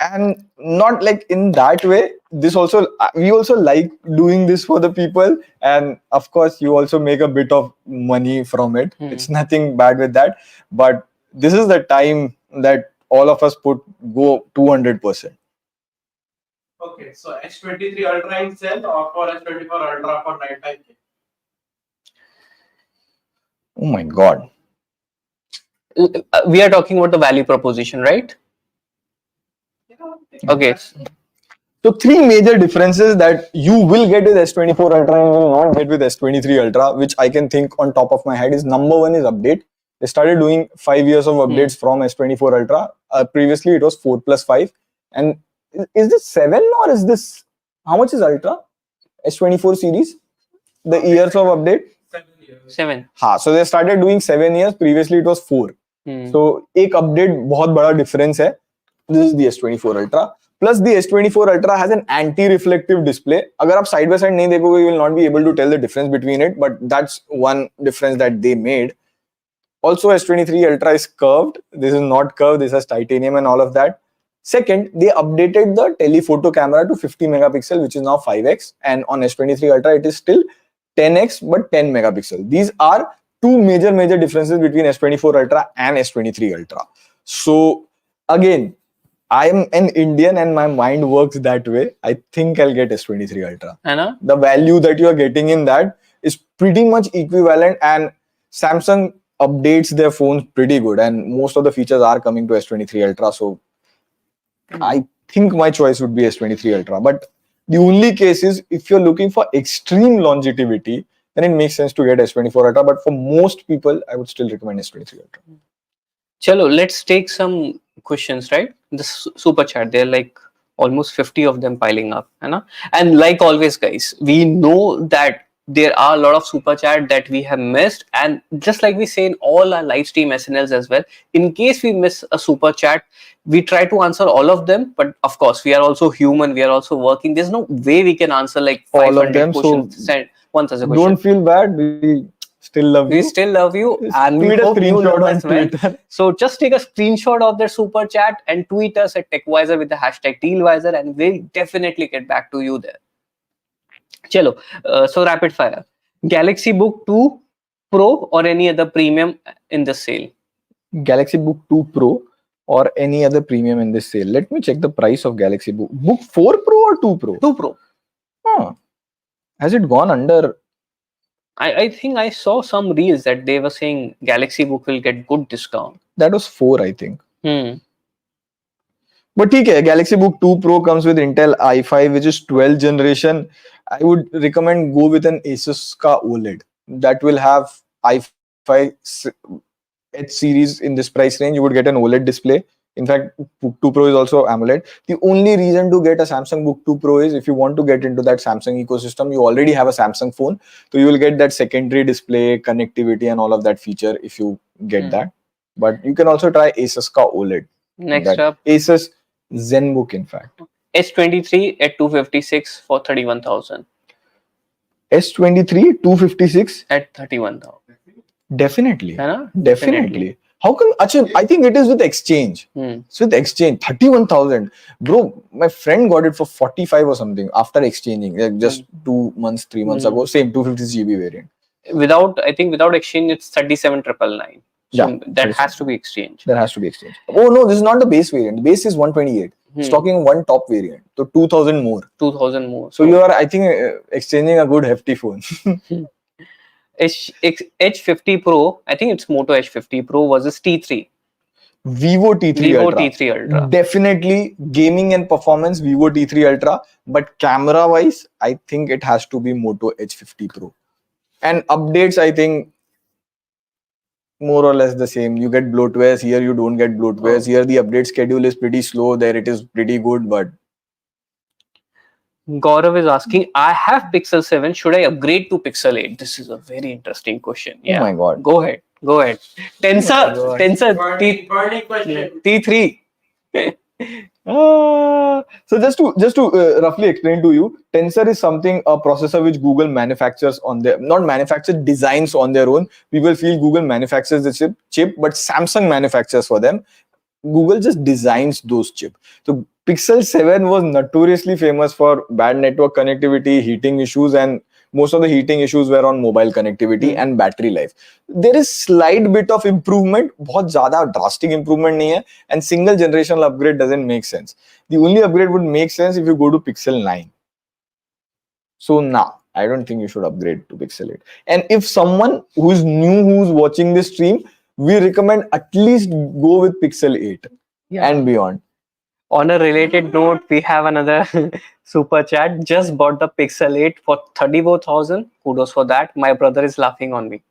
And not like in that way, this also, we also like doing this for the people, and of course you also make a bit of money from it. It's nothing bad with that, but this is the time that all of us go 200%. Okay, so S23 Ultra in sale or for S24 Ultra for 95K? Oh my God. We are talking about the value proposition, right? Okay. So 3 major differences that you will get with S24 Ultra and will not get with S23 Ultra, which I can think on top of my head, is number 1 is update. They started doing 5 years of updates from S24 Ultra. Previously it was 4 plus 5. And is this 7 or is this, how much is Ultra? S24 series? The years of update? 7 years. 7. So they started doing 7 years. Previously it was 4. So एक update बहुत बड़ा difference है. This is the S24 Ultra. Plus the S24 Ultra has an anti-reflective display. अगर आप side by side नहीं देखोगे, you will not be able to tell the difference between it. But that's one difference that they made. Also, S23 Ultra is curved. This is not curved. This has titanium and all of that. Second, they updated the telephoto camera to 50 megapixel, which is now 5x. And on S23 Ultra, it is still 10x, but 10 megapixel. These are 2 major differences between S24 Ultra and S23 Ultra. So again, I am an Indian and my mind works that way. I think I'll get S23 Ultra. Anna? The value that you are getting in that is pretty much equivalent, and Samsung updates their phones pretty good, and most of the features are coming to S23 Ultra. So I think my choice would be S23 Ultra. But the only case is if you're looking for extreme longevity, then it makes sense to get S24 Ultra. But for most people, I would still recommend S23 Ultra. Chalo, let's take some questions, right? The super chat, they're like almost 50 of them piling up. And like always, guys, we know that there are a lot of super chat that we have missed, and just like we say in all our live stream SNLs as well, in case we miss a super chat, we try to answer all of them, but of course we are also human, we are also working. There's no way we can answer like All 500 of them, so questions sent once as a question. Don't feel bad. We still love We you. still love you, and we Tweet a hope you screenshot love on us well. Twitter. So just take a screenshot of their super chat and tweet us at TechWiser with the hashtag TealWiser, and we'll definitely get back to you there. Chalo, so rapid fire. Galaxy Book 2 Pro or any other premium in the sale? Galaxy Book 2 Pro or any other premium in this sale. Let me check the price of Galaxy Book. Book 4 Pro or 2 Pro? 2 Pro. Huh. Has it gone under? I think I saw some reels that they were saying Galaxy Book will get good discount. That was 4, I think. But ठीक है, Galaxy Book 2 Pro comes with Intel i5, which is 12th generation. I would recommend go with an Asus ka OLED. That will have i5 H series in this price range. You would get an OLED display. In fact, Book 2 Pro is also AMOLED. The only reason to get a Samsung Book 2 Pro is if you want to get into that Samsung ecosystem, you already have a Samsung phone. So you will get that secondary display, connectivity and all of that feature if you get that. But you can also try Asus ka OLED. next up, Asus ZenBook, in fact. S23 at 256 for 31,000. S23 256 At 31,000. definitely. है ना? Definitely. How come? Achha, I think it is with exchange. It's with exchange. 31,000. Bro, my friend got it for 45 or something after exchanging. Like just 2 months, 3 months ago. Same 256 GB variant. Without, I think without exchange, it's 37,999. So Yeah, that has to be exchanged. That has to be exchanged. Oh no, this is not the base variant. The base is 128. It's talking one top variant. So 2,000 more. 2,000 more. So you are, I think, exchanging a good hefty phone. H50 Pro, I think it's Moto H50 Pro versus T3. Vivo T3 Vivo Ultra. T3 Ultra. Definitely gaming and performance, Vivo T3 Ultra. But camera wise, I think it has to be Moto H50 Pro. And updates, I think, more or less the same. You get bloatwares. Here you don't get bloatwares. Here the update schedule is pretty slow. There it is pretty good, but Gaurav is asking, I have Pixel 7. Should I upgrade to Pixel 8? This is a very interesting question. Yeah. Oh my god. Go ahead. Go ahead. Tensor. Oh Tensor. Burning question. T3. So just to roughly explain to you, Tensor is something, a processor which Google manufactures on their, not manufactures, designs on their own. People feel Google manufactures the chip, but Samsung manufactures for them. Google just designs those chips. So Pixel 7 was notoriously famous for bad network connectivity, heating issues, and most of the heating issues were on mobile connectivity and battery life. There is slight bit of improvement, बहुत ज़्यादा drastic improvement नहीं है, and single generational upgrade doesn't make sense. The only upgrade would make sense if you go to Pixel 9. So now, I don't think you should upgrade to Pixel 8. And if someone who is new, who's watching this stream, we recommend at least go with Pixel 8 and beyond. On a related note, we have another super chat. Just bought the Pixel 8 for 34,000. Kudos for that. My brother is laughing on me.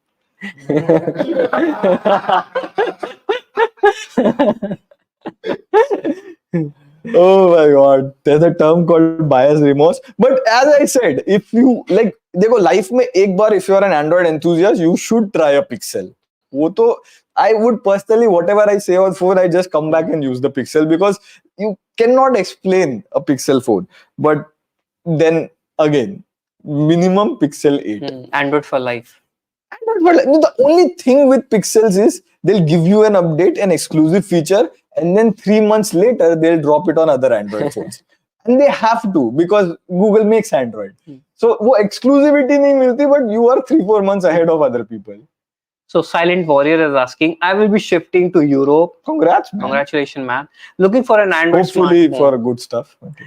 Oh my god, there's a term called buyer's remorse. But as I said, if you like, देखो life में एक बार if you are an Android enthusiast, you should try a Pixel. वो तो I would personally, whatever I say on phone, I just come back and use the Pixel because you cannot explain a Pixel phone. But then again, minimum Pixel 8. Android for life. Android for life. The only thing with Pixels is they'll give you an update, an exclusive feature, and then 3 months later, they'll drop it on other Android phones. And they have to because Google makes Android. So वो exclusivity नहीं मिलती, but you are 3-4 months ahead of other people. So Silent Warrior is asking, I will be shifting to Europe. Congrats, man. Congratulations, man. Looking for an Android Hopefully smartphone. for good stuff. Okay.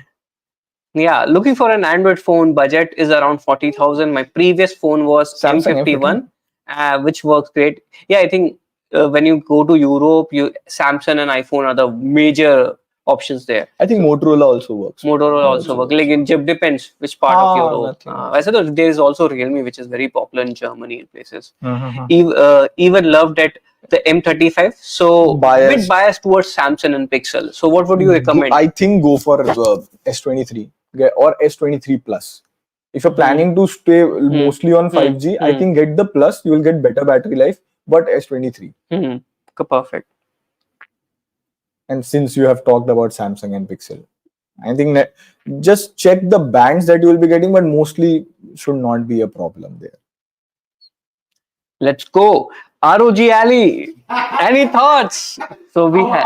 Yeah, looking for an Android phone. Budget is around 40,000. My previous phone was Samsung M51, which works great. Yeah, I think when you go to Europe, Samsung and iPhone are the major options there. I think Motorola also works. Motorola also works. Like it depends which part of Europe. I said there is also Realme, which is very popular in Germany and places. Even loved at the M35. So bit biased towards Samsung and Pixel. So what would you recommend? I think go for S23 or S23 Plus. If you're planning to stay mostly on 5G, I think get the Plus. You will get better battery life, but S23. Perfect. And since you have talked about Samsung and Pixel, I think that just check the bands that you will be getting, but mostly should not be a problem there. Let's go. ROG Ali. Any thoughts? So we have,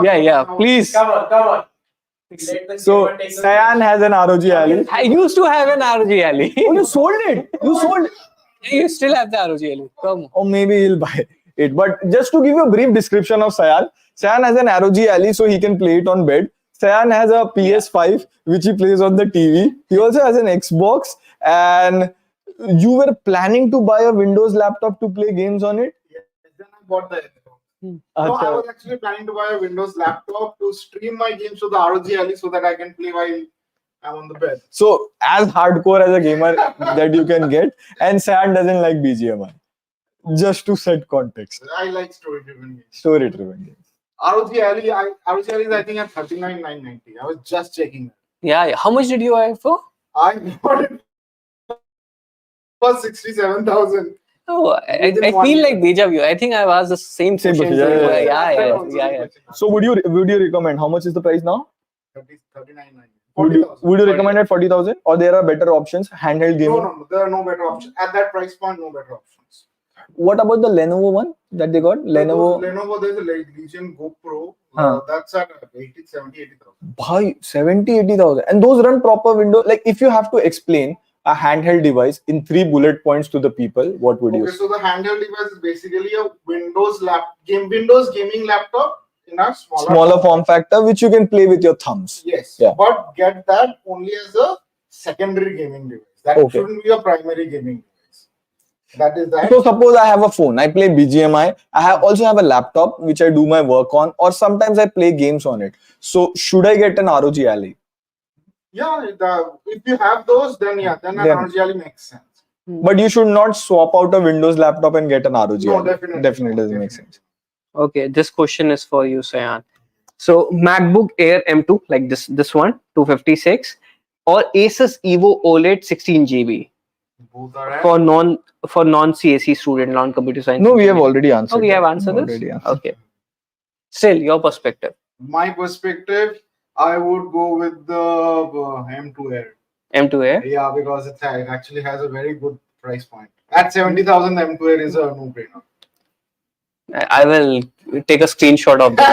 yeah. Please. Come on. Let the So gamer take the- Cyan has an ROG Ali. I used to have an ROG Ali. Oh, you sold it. You sold it. You still have the ROG Ali. Come. Or maybe he'll buy it. But just to give you a brief description of Cyan, Cyan has an ROG Ali, so he can play it on bed. Cyan has a PS5, which he plays on the TV. He also has an Xbox, and you were planning to buy a Windows laptop to play games on it? Yes, then I bought the No, I was actually planning to buy a Windows laptop to stream my games to the ROG Ally so that I can play while I'm on the bed. So as hardcore as a gamer that you can get, and Cyan doesn't like BGMI. Just to set context. I like story-driven games. Story-driven games. ROG Ally is I think at 39,990. I was just checking that. Yeah. How much did you buy it for? I bought it for 67,000. Oh, I Within 1 feel year. like deja vu. I think I've asked the same question. question. Yeah. So would you recommend? How much is the price now? 39,990. Would you recommend at 40,000, or there are better options? Handheld gaming. No, there are no better options at that price point. No better options. What about the Lenovo one that they got? Lenovo. There's a Legion GoPro. Huh. That's at 70,000. Bhai, 70,000-80,000, and those run proper Windows. Like if you have to explain a handheld device in 3 bullet points to the people, what would you say? So the handheld device is basically a Windows gaming laptop in a Smaller form factor, which you can play with your thumbs. Yes. Yeah. But get that only as a secondary gaming device. That shouldn't be a primary gaming device. That is that. So suppose I have a phone, I play BGMI, also have a laptop which I do my work on, or sometimes I play games on it. So should I get an ROG Ally? Yeah, if you have those, then an ROG Ally makes sense. But you should not swap out a Windows laptop and get an ROG No, Ally. definitely Doesn't make sense. Okay, this question is for you, Sayan. So MacBook Air M2, like this one, 256, or Asus Evo OLED 16 GB Both are for non CSE student, non computer science. No, we have already answered. Oh, we that. have answered this. Already answered. Okay. Still, your perspective. My perspective, I would go with the M2 Air. M2 Air. Yeah, because it actually has a very good price point. At 70,000, M2 Air is a no-brainer. I will take a screenshot of this.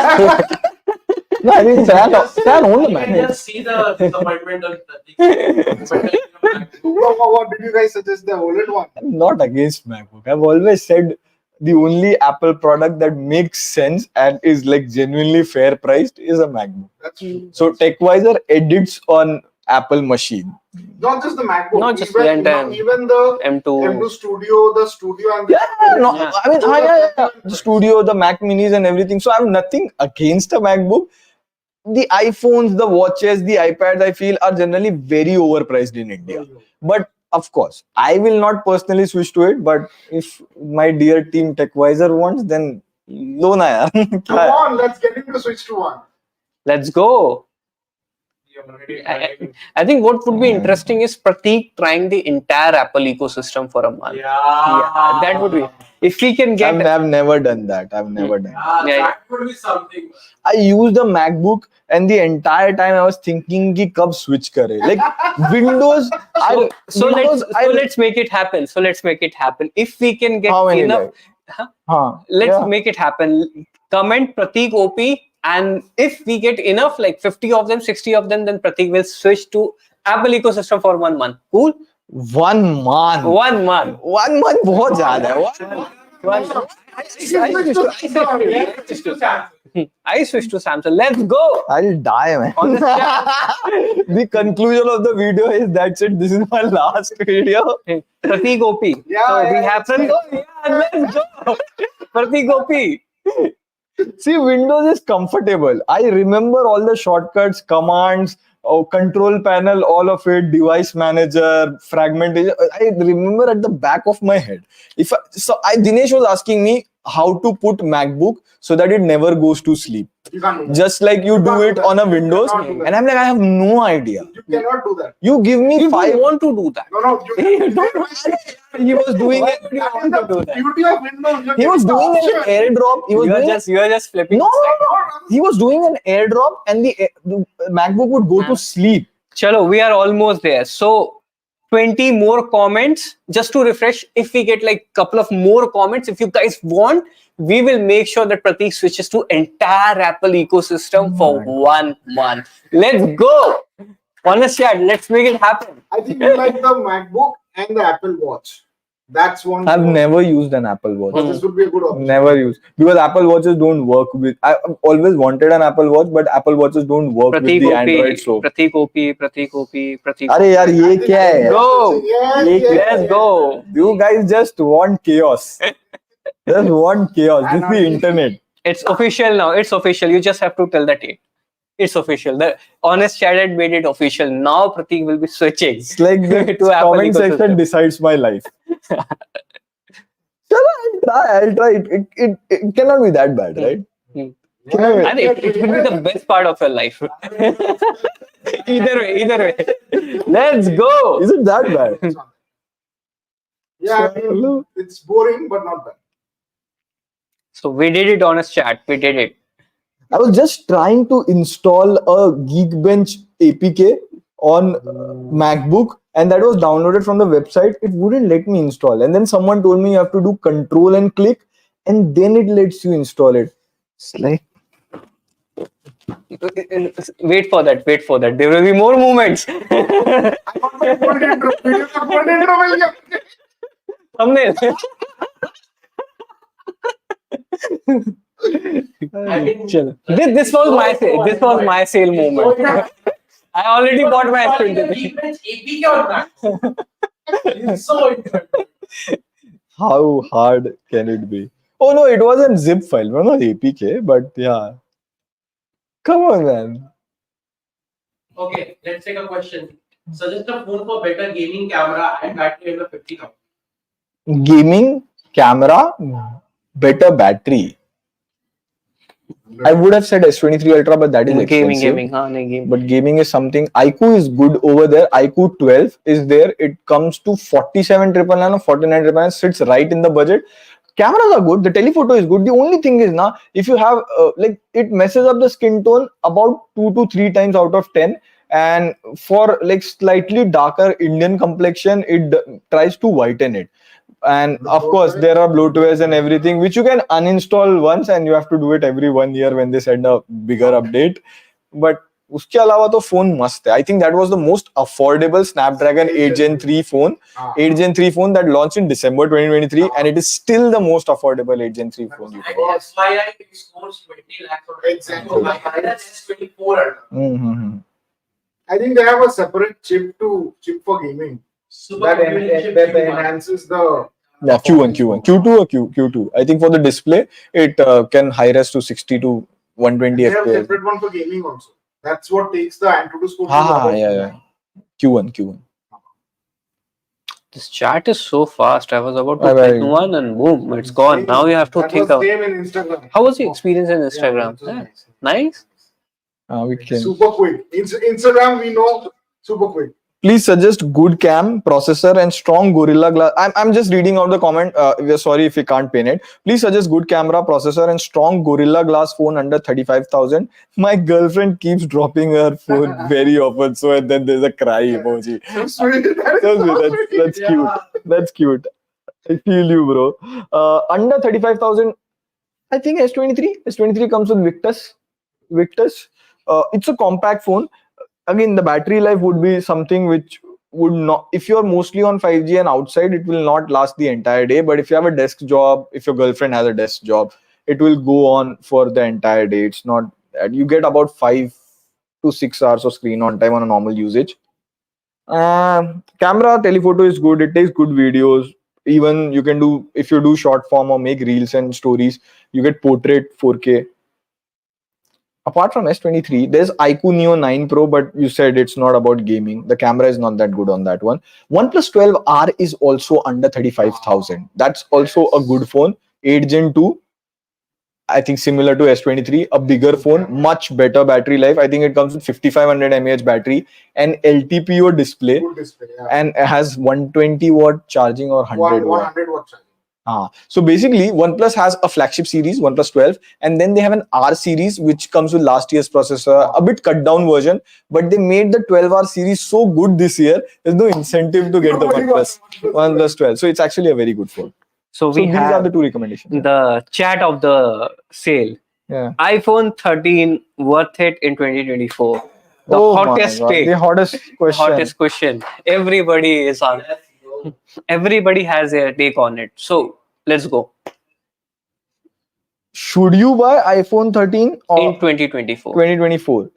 No, I think Sayan owned the You can Mac. just see the disappointment of the What did you guys suggest? The OLED one? I'm not against MacBook. I've always said the only Apple product that makes sense and is like genuinely fair priced is a MacBook. That's true. So TechWiser edits on Apple machine. Not just the MacBook. Not just even, the entire even the M2. M2 Studio, the Studio and the Yeah. I mean, the Studio, the Mac Minis and everything. So I have nothing against a MacBook. The iPhones, the watches, the iPads, I feel are generally very overpriced in India. But of course, I will not personally switch to it. But if my dear team TechWiser wants, then lo na yaar. Come on, let's get him to switch to one. Let's go. You're already trying. I think what would be interesting is Prateek trying the entire Apple ecosystem for a month. Yeah, That would be. If we can get. I've never done that. I've never done that. Yeah. That would be something. I used the MacBook and the entire time I was thinking ki kab switch kare. Like Windows. Let's make it happen. So let's make it happen. If we can get How many enough, let's make it happen. Comment Prateek OP, and if we get enough, like 50 of them, 60 of them, then Prateek will switch to Apple ecosystem for 1 month. Cool? 1 month. 1 month. 1 month बहुत ज़्यादा है. 1 month. I switch to Samsung. Let's go. I'll die, man. On the chat. The conclusion of the video is that's it. This is my last video. Prateek OP. Yeah, So we yeah, have to go. Yeah, let's go. Prateek OP. See, Windows is comfortable. I remember all the shortcuts, commands, control panel, all of it, device manager, fragmentation. I remember at the back of my head. Dinesh was asking me, how to put MacBook so that it never goes to sleep. You can't do that. Just like you do can't it do on a that. You Windows. cannot do that. And I'm like, I have no idea. You cannot do that. You give me You five. don't want to do that. No, You don't He was doing Why it. would you That want is to the do that? beauty of Windows. You're He was getting doing the an option. airdrop. He was You are doing just flipping. no. He was doing an airdrop, and the MacBook would go to sleep. Chalo, we are almost there. So 20 more comments just to refresh. If we get like couple of more comments, if you guys want, we will make sure that Pratik switches to entire Apple ecosystem for 1 month. Let's go. Honest chat, let's make it happen. I think you like the MacBook and the Apple Watch. That's one. I've thing. never used an Apple Watch. But this would be a good option. Never used, because Apple Watches don't work with. I've always wanted an Apple Watch, but Apple Watches don't work with Pratik the OP, Android. So, Pratik OP, Pratik OP, Pratik. अरे यार ये क्या है? Go. Yes, Let's Let's go. You guys just want chaos. Just want chaos. This is the internet. It's official now. It's official. You just have to tell the date. It's official. The honest chat had made it official. Now Pratik will be switching. It's like the To Apple comment section ecosystem. decides my life. I'll try. It cannot be that bad, right? Cannot be. I think it will be the best part of your life. Either way. Let's go. Is it that bad? Yeah, I mean, it's boring, but not bad. So we did it, honest chat. We did it. I was just trying to install a Geekbench APK on MacBook, and that was downloaded from the website. It wouldn't let me install. And then someone told me you have to do control and click, and then it lets you install it. It's like, Wait for that. There will be more moments. I want my gold intro. Video का gold intro मिल गया. Thumbnail. Chalo. This was my sale moment. I already bought my S23. APK on that. It's so interesting. how hard can it be? Oh no, it was a zip file, not APK, but yeah. Come on, man. Okay, let's take a question. Suggest a phone for better gaming camera and battery under 50,000. Gaming camera, better battery. I would have said S23 Ultra, but that is expensive. Gaming. Nahi, game. But gaming is something. iQOO is good over there. iQOO 12 is there. It comes to 47,999 or 49,999. Sits right in the budget. Cameras are good. The telephoto is good. The only thing is now, if you have it messes up the skin tone about 2 to 3 times out of 10. And for like slightly darker Indian complexion, it tries to whiten it. And of course, there are bloatwares and everything which you can uninstall once, and you have to do it every 1 year when they send a bigger update. But उसके अलावा तो phone must है. I think that was the most affordable Snapdragon 8 Gen 3 phone. 8 Gen 3 phone that launched in December 2023, and it is still the most affordable 8 Gen 3 phone you can And SYI scores 20 lakhs on it. Exactly. So my that's S24. Mm-hmm. I think they have a separate chip for gaming. Super computing chip That Q1. enhances the. Yeah, Q1, Q2 or Q2. I think for the display, it can high res to 60 to 120 They have a FPS. separate one for gaming also. That's what takes the Antutu score. to Ah, above. yeah. Q1. This chat is so fast. I was about to Bye-bye. click one and boom, it's gone. Now you have to That think was of same in Instagram. how was the experience in Yeah, Instagram? it was Yeah. nice. Nice. We can. Super quick. Instagram, we know, super quick. Please suggest good cam, processor, and strong Gorilla Glass. I'm just reading out the comment. We're sorry if we can't pin it. Please suggest good camera, processor, and strong Gorilla Glass phone under 35,000. My girlfriend keeps dropping her phone very often, so and then there's a cry emoji. So sweet. That is So so sweet. sweet. That's cute. That's cute. I feel you, bro. Under 35,000, I think S23. S23 comes with Victus. It's a compact phone. Again, the battery life would be something which would not, if you're mostly on 5G and outside, it will not last the entire day. But if you have a desk job, if your girlfriend has a desk job, it will go on for the entire day. It's not, you get about 5 to 6 hours of screen on time on a normal usage. Camera, telephoto is good. It takes good videos. Even you can do, if you do short form or make reels and stories, you get portrait 4K. Apart from S23, there's iQOO Neo 9 Pro, but you said it's not about gaming. The camera is not that good on that one. OnePlus 12R is also under 35,000. That's also a good phone. 8 Gen 2. I think similar to S23, a bigger phone, much better battery life. I think it comes with 5500 mAh battery and LTPO display, Good display, yeah. and it has 120 watt charging or 100 watt. 100 watt charging. So basically, OnePlus has a flagship series, OnePlus 12, and then they have an R series which comes with last year's processor, a bit cut down version. But they made the 12R series so good this year. There's no incentive to get the OnePlus 12. So it's actually a very good phone. So we these have are the two recommendations. the chat of the sale. Yeah. iPhone 13 worth it in 2024. The Oh hottest my God, take. the hottest question. Hottest question. Everybody is on. Everybody has a take on it. So let's go. Should you buy iPhone 13 or In 2024. 2024?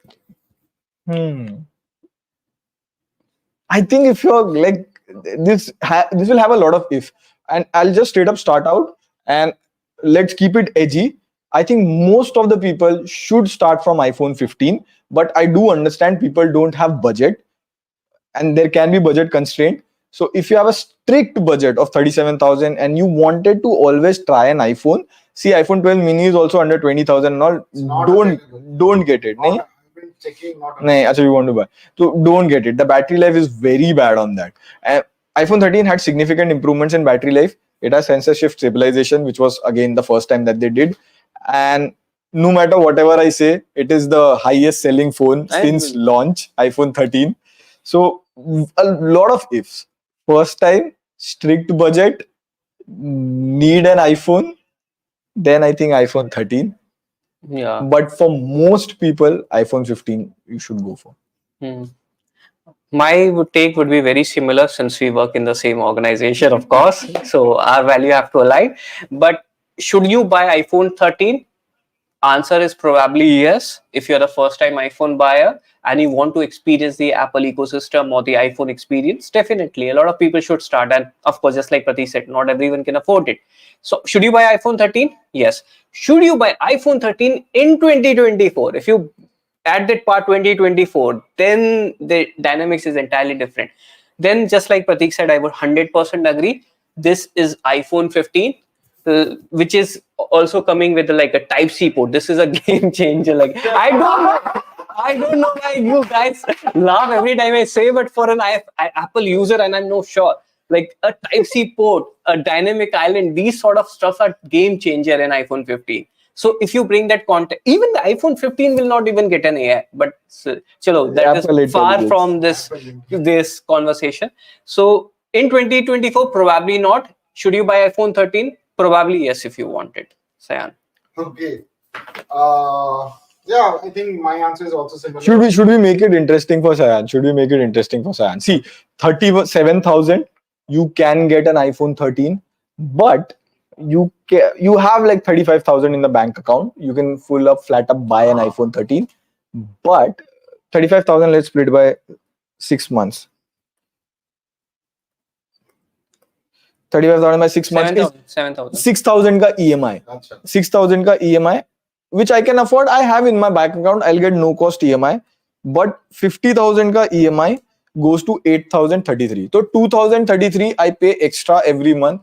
I think if you're like this will have a lot of if, and I'll just straight up start out and let's keep it edgy. I think most of the people should start from iPhone 15, but I do understand people don't have budget and there can be budget constraint. So if you have a strict budget of 37,000 and you wanted to always try an iPhone, see iPhone 12 mini is also under 20,000 and all. Don't get it. I've been checking. You want to buy. So don't get it. The battery life is very bad on that. iPhone 13 had significant improvements in battery life. It has sensor shift stabilization, which was again the first time that they did. And no matter whatever I say, it is the highest selling phone since launch, iPhone 13. So a lot of ifs. First time, strict budget, need an iPhone, then I think iPhone 13. Yeah. But for most people, iPhone 15 you should go for. My take would be very similar since we work in the same organization, of course. So our value have to align. But should you buy iPhone 13? Answer is probably yes. If you're a first time iPhone buyer and you want to experience the Apple ecosystem or the iPhone experience, definitely a lot of people should start. And of course, just like Pratik said, not everyone can afford it. So should you buy iPhone 13? Yes. Should you buy iPhone 13 in 2024? If you add that part 2024, then the dynamics is entirely different. Then just like Pratik said, I would 100% agree. This is iPhone 15. Which is also coming with like a Type-C port. This is a game changer. Like I don't know why you guys laugh every time I say, but for an Apple user, and I'm not sure, like a Type-C port, a dynamic island, these sort of stuff are game changer in iPhone 15. So if you bring that content, even the iPhone 15 will not even get an AI. But chalo, that is far from this conversation. So in 2024, probably not. Should you buy iPhone 13? Probably yes, if you want it. Sayan. Okay. Yeah, I think my answer is also similar. Should we make it interesting for Sayan? Should we make it interesting for Sayan? See, 37,000, you can get an iPhone 13, but you have like 35,000 in the bank account. You can flat up buy an iPhone 13, but 35,000 let's split by 6 months. 35,000 by 6 months is 7,000. 6,000 ka EMI. 6,000 ka EMI, which I can afford. I have in my bank account. I'll get no cost EMI. But 50,000 ka EMI goes to 8,033. So 2,033 I pay extra every month.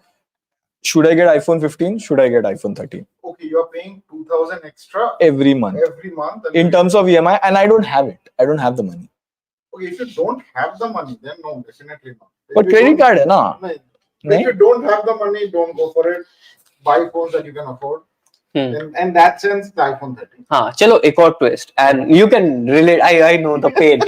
Should I get iPhone 15? Should I get iPhone 13? Okay, you are paying 2,000 extra every month. In terms of EMI, and I don't have it. I don't have the money. Okay, if you don't have the money, then no, definitely not. But credit card hai na? If you don't have the money, don't go for it. Buy phones that you can afford. In that sense, the iPhone 13. Chalo, ek aur twist. And you can relate. I know the pain.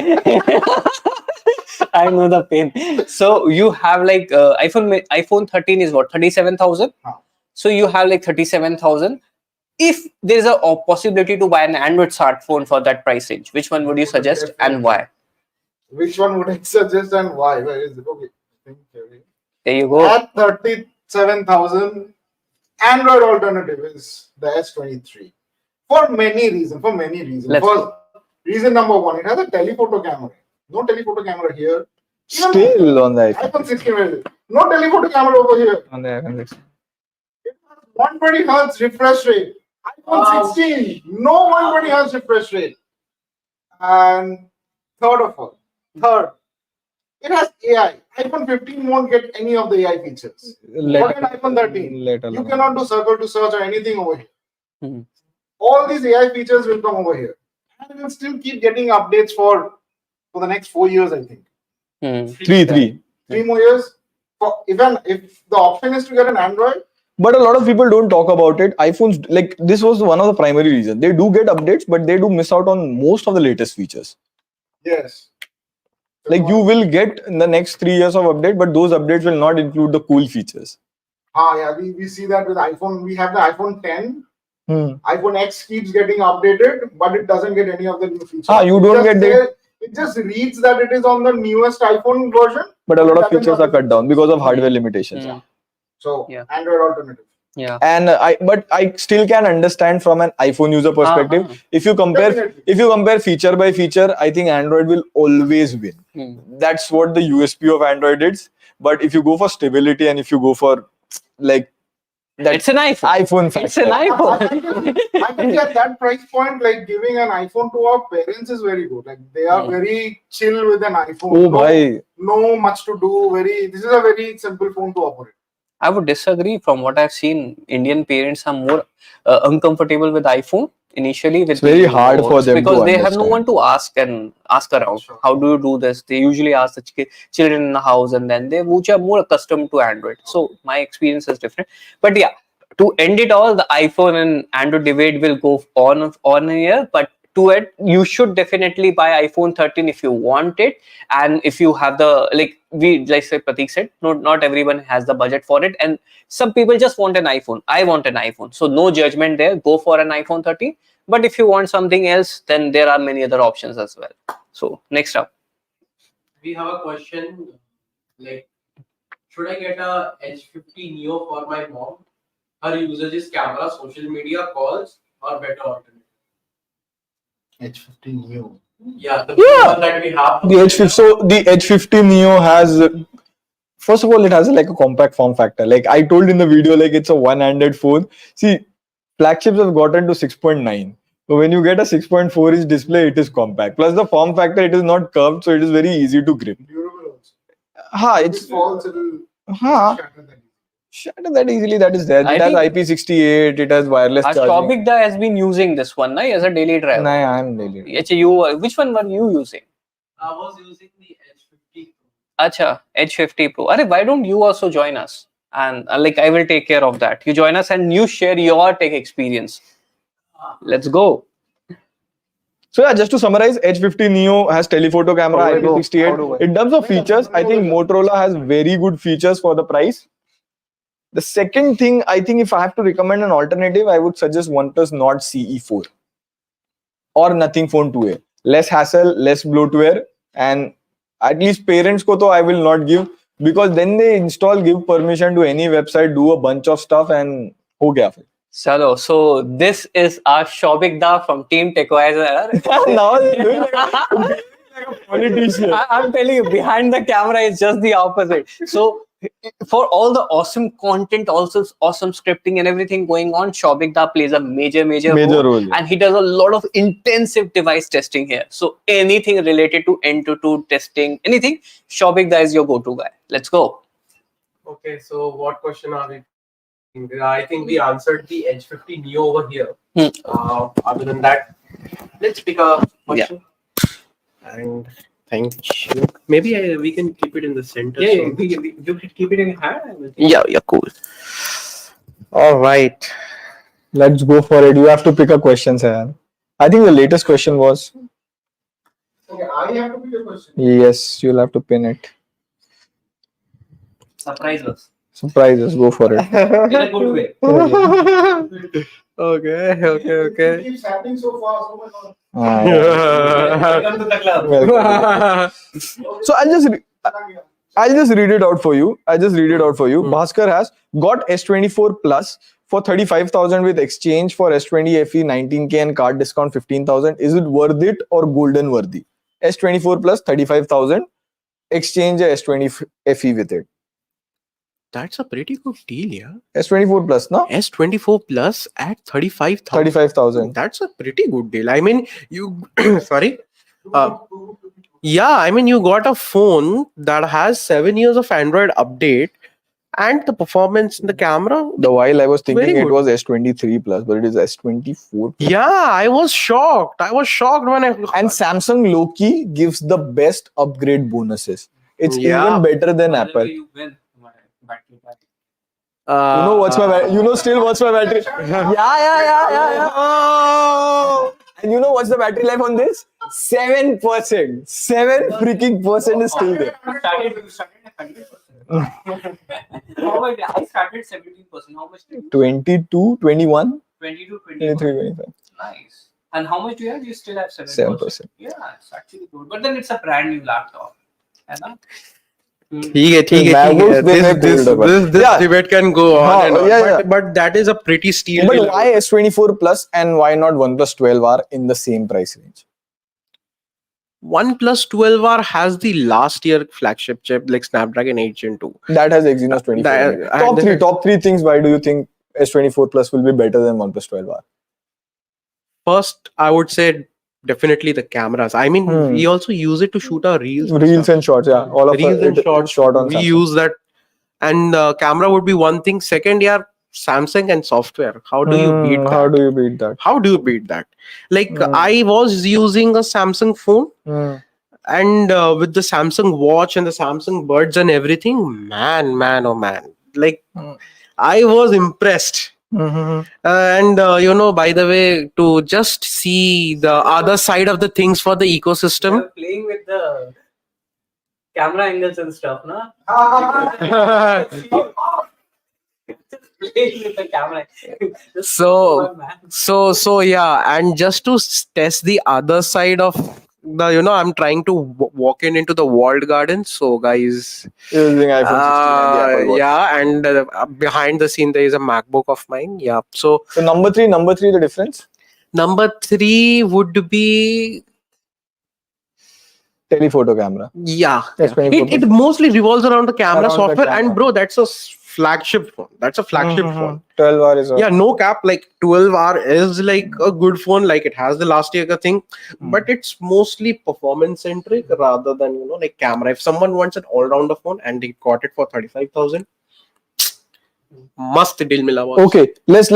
I know the pain. So you have like iPhone 13 is what, 37,000? So you have like 37,000. If there's a possibility to buy an Android smartphone for that price range, which one would you suggest and why? Which one would I suggest and why? Where is it? Okay. There you go. At 37,000, Android alternative is the S23 for many reasons. First, reason number one, it has a telephoto camera. No telephoto camera here. Still on the iPhone 16. No telephoto camera over here. On the iPhone 16. It has 120 Hz refresh rate. iPhone 16, no 120 Hz refresh rate. And third, It has AI. iPhone 15 won't get any of the AI features. Forget iPhone 13. You cannot do circle to search or anything over here. Hmm. All these AI features will come over here. And we'll still keep getting updates for the next 4 years, I think. Hmm. Three. 3 more years. If the option is to get an Android, but a lot of people don't talk about it. iPhones, like this was one of the primary reasons. They do get updates, but they do miss out on most of the latest features. yes. Like you will get in the next 3 years of update, but those updates will not include the cool features. Yeah, we see that with iPhone. We have the iPhone 10. iPhone X keeps getting updated, but it doesn't get any of the new features. You don't get it. It just reads that it is on the newest iPhone version. But a lot of features are cut down because of hardware limitations. So Yeah. Android alternative. Yeah. And I still can understand from an iPhone user perspective. If you compare feature by feature, I think Android will always win. That's what the USP of Android is. But if you go for stability and if you go for like that, It's an iPhone. It's an iPhone. I think at that price point, like giving an iPhone to our parents is very good. Like they are very chill with an iPhone. No much to do. This is a very simple phone to operate. I would disagree. From what I've seen, Indian parents are more uncomfortable with iPhone initially. It's very hard for them because they have no one to ask around. Sure. How do you do this? They usually ask the children in the house, and then they which are more accustomed to Android. So my experience is different. But yeah, to end it all, the iPhone and Android debate will go on here. But to it, you should definitely buy iPhone 13 if you want it, and if you have the like Pratik said, not everyone has the budget for it, and some people just want an iPhone. I want an iPhone, so no judgment there. Go for an iPhone 13. But if you want something else, then there are many other options as well. So next up, we have a question like, should I get a H50 Neo for my mom? Her usage is camera, social media, calls, or better alternative? H50 Neo. Yeah, the one that we have. The H50. So the H50 Neo has, first of all, it has like a compact form factor. Like I told in the video, like it's a one-handed phone. See, flagships have gotten to 6.9. So when you get a 6.4 inch display, it is compact. Plus the form factor, it is not curved, so it is very easy to grip. Durable also. If it falls, it will shatter that easily. That is there. It has IP68. It has wireless charging. Shobik Da has been using this one as a daily driver. No, I am daily. Which one were you using? I was using the H50 Pro. Acha, H50 Pro. Why don't you also join us? And I will take care of that. You join us and you share your tech experience. Let's go. So yeah, just to summarize, H50 Neo has telephoto camera, IP68. In terms of features, I think Motorola has very good features for the price. The second thing, I think if I have to recommend an alternative, I would suggest OnePlus Nord CE4 or Nothing Phone 2A. Less hassle, less bloatware, and at least parents ko to I will not give, because then they give permission to any website, do a bunch of stuff, and ho gaya phir. So this is our Shobik Da from Team TechWiser. Now they're doing like a politician. I'm telling you, behind the camera is just the opposite. So for all the awesome content, also awesome scripting and everything going on, Shobik Da plays a major role. And he does a lot of intensive device testing here. So anything related to end-to-end testing, anything, Shobik Da is your go-to guy. Let's go. Okay, so what question are we? I think we answered the H50 Neo over here. Other than that, let's pick a question. Yeah. And thank you. Maybe we can keep it in the center. Yeah, so. You can keep it in your hand. Yeah, cool. All right. Let's go for it. You have to pick a question, sir. I think the latest question was. Okay, I have to pick a question. Yes, you'll have to pin it. Surprises, go for it. In a good way. Okay. It keeps happening so fast. Oh my God. Welcome to the club. So I'll just read it out for you. Bhaskar has got S24 Plus for 35,000 with exchange for S20 FE 19K and card discount 15,000. Is it worth it or golden worthy? S24 Plus 35,000, exchange a S20 FE with it. That's a pretty good deal, yeah. S24 Plus, no? S24 Plus at 35,000. 35,000. That's a pretty good deal. I mean, you sorry. Yeah, I mean, you got a phone that has 7 years of Android update, and the performance in the camera. The while I was thinking Very it good. was S23 plus, but it is S24 plus. Yeah, I was shocked. I was shocked when I. And Samsung low-key gives the best upgrade bonuses. It's Yeah. even better than Apple. You win my battery pack. You know what's my you know still what's my battery? Yeah. Oh! And you know what's the battery life on this? 7%. 7 freaking percent is still there. You started at 100%. How much? I started 17%. How much did you? 22, 21, 22, 23, 21. 25. Nice. And how much do you have? You still have 7%. 7%. Yeah, it's actually good. But then it's a brand new laptop. है ना? ठीक है. MacBooks, they make older, but- This Yeah. debate can go on हाँ, and on. yeah. But that is a pretty steal. But why S24 plus and why not OnePlus 12R in the same price range? OnePlus 12R has the last year flagship chip like Snapdragon 8 Gen 2. That has Exynos 24. That- Top three things. Why do you think S24 plus will be better than OnePlus 12R? First, I would say definitely the cameras. I mean, Hmm. we also use it to shoot our reels. Reels and shorts, yeah. All of Reels and it shorts. short on We Samsung. use that, and camera would be one thing. Second, yeah, Samsung and software. How do you beat that? How do you beat that? How do you beat that? Like Hmm. I was using a Samsung phone, Hmm. and with the Samsung watch and the Samsung buds and everything, man, oh man, like Hmm. I was impressed. Mm-hmm. And by the way, to just see the other side of the things for the ecosystem. You're playing with the camera angles and stuff, na? Playing with the camera. Just So- one man. So yeah, and just to test the other side of the, I'm trying to walk into the walled garden. So guys, Using iPhone 16 and the Apple Watch. yeah, and behind the scene there is a MacBook of mine. Yeah. So So number three, the difference? number 3 would be, Telephoto camera. yeah. S24 It mostly revolves around the camera Around the software, camera. and bro, that's a flagship phone. That's a flagship phone. 12R is a Yeah, no cap. Like 12R is like a good phone. Like it has the last year thing, but it's mostly performance centric rather than like camera. If someone wants an all rounder phone and they got it for 35,000, must deal mila boss. Okay, let's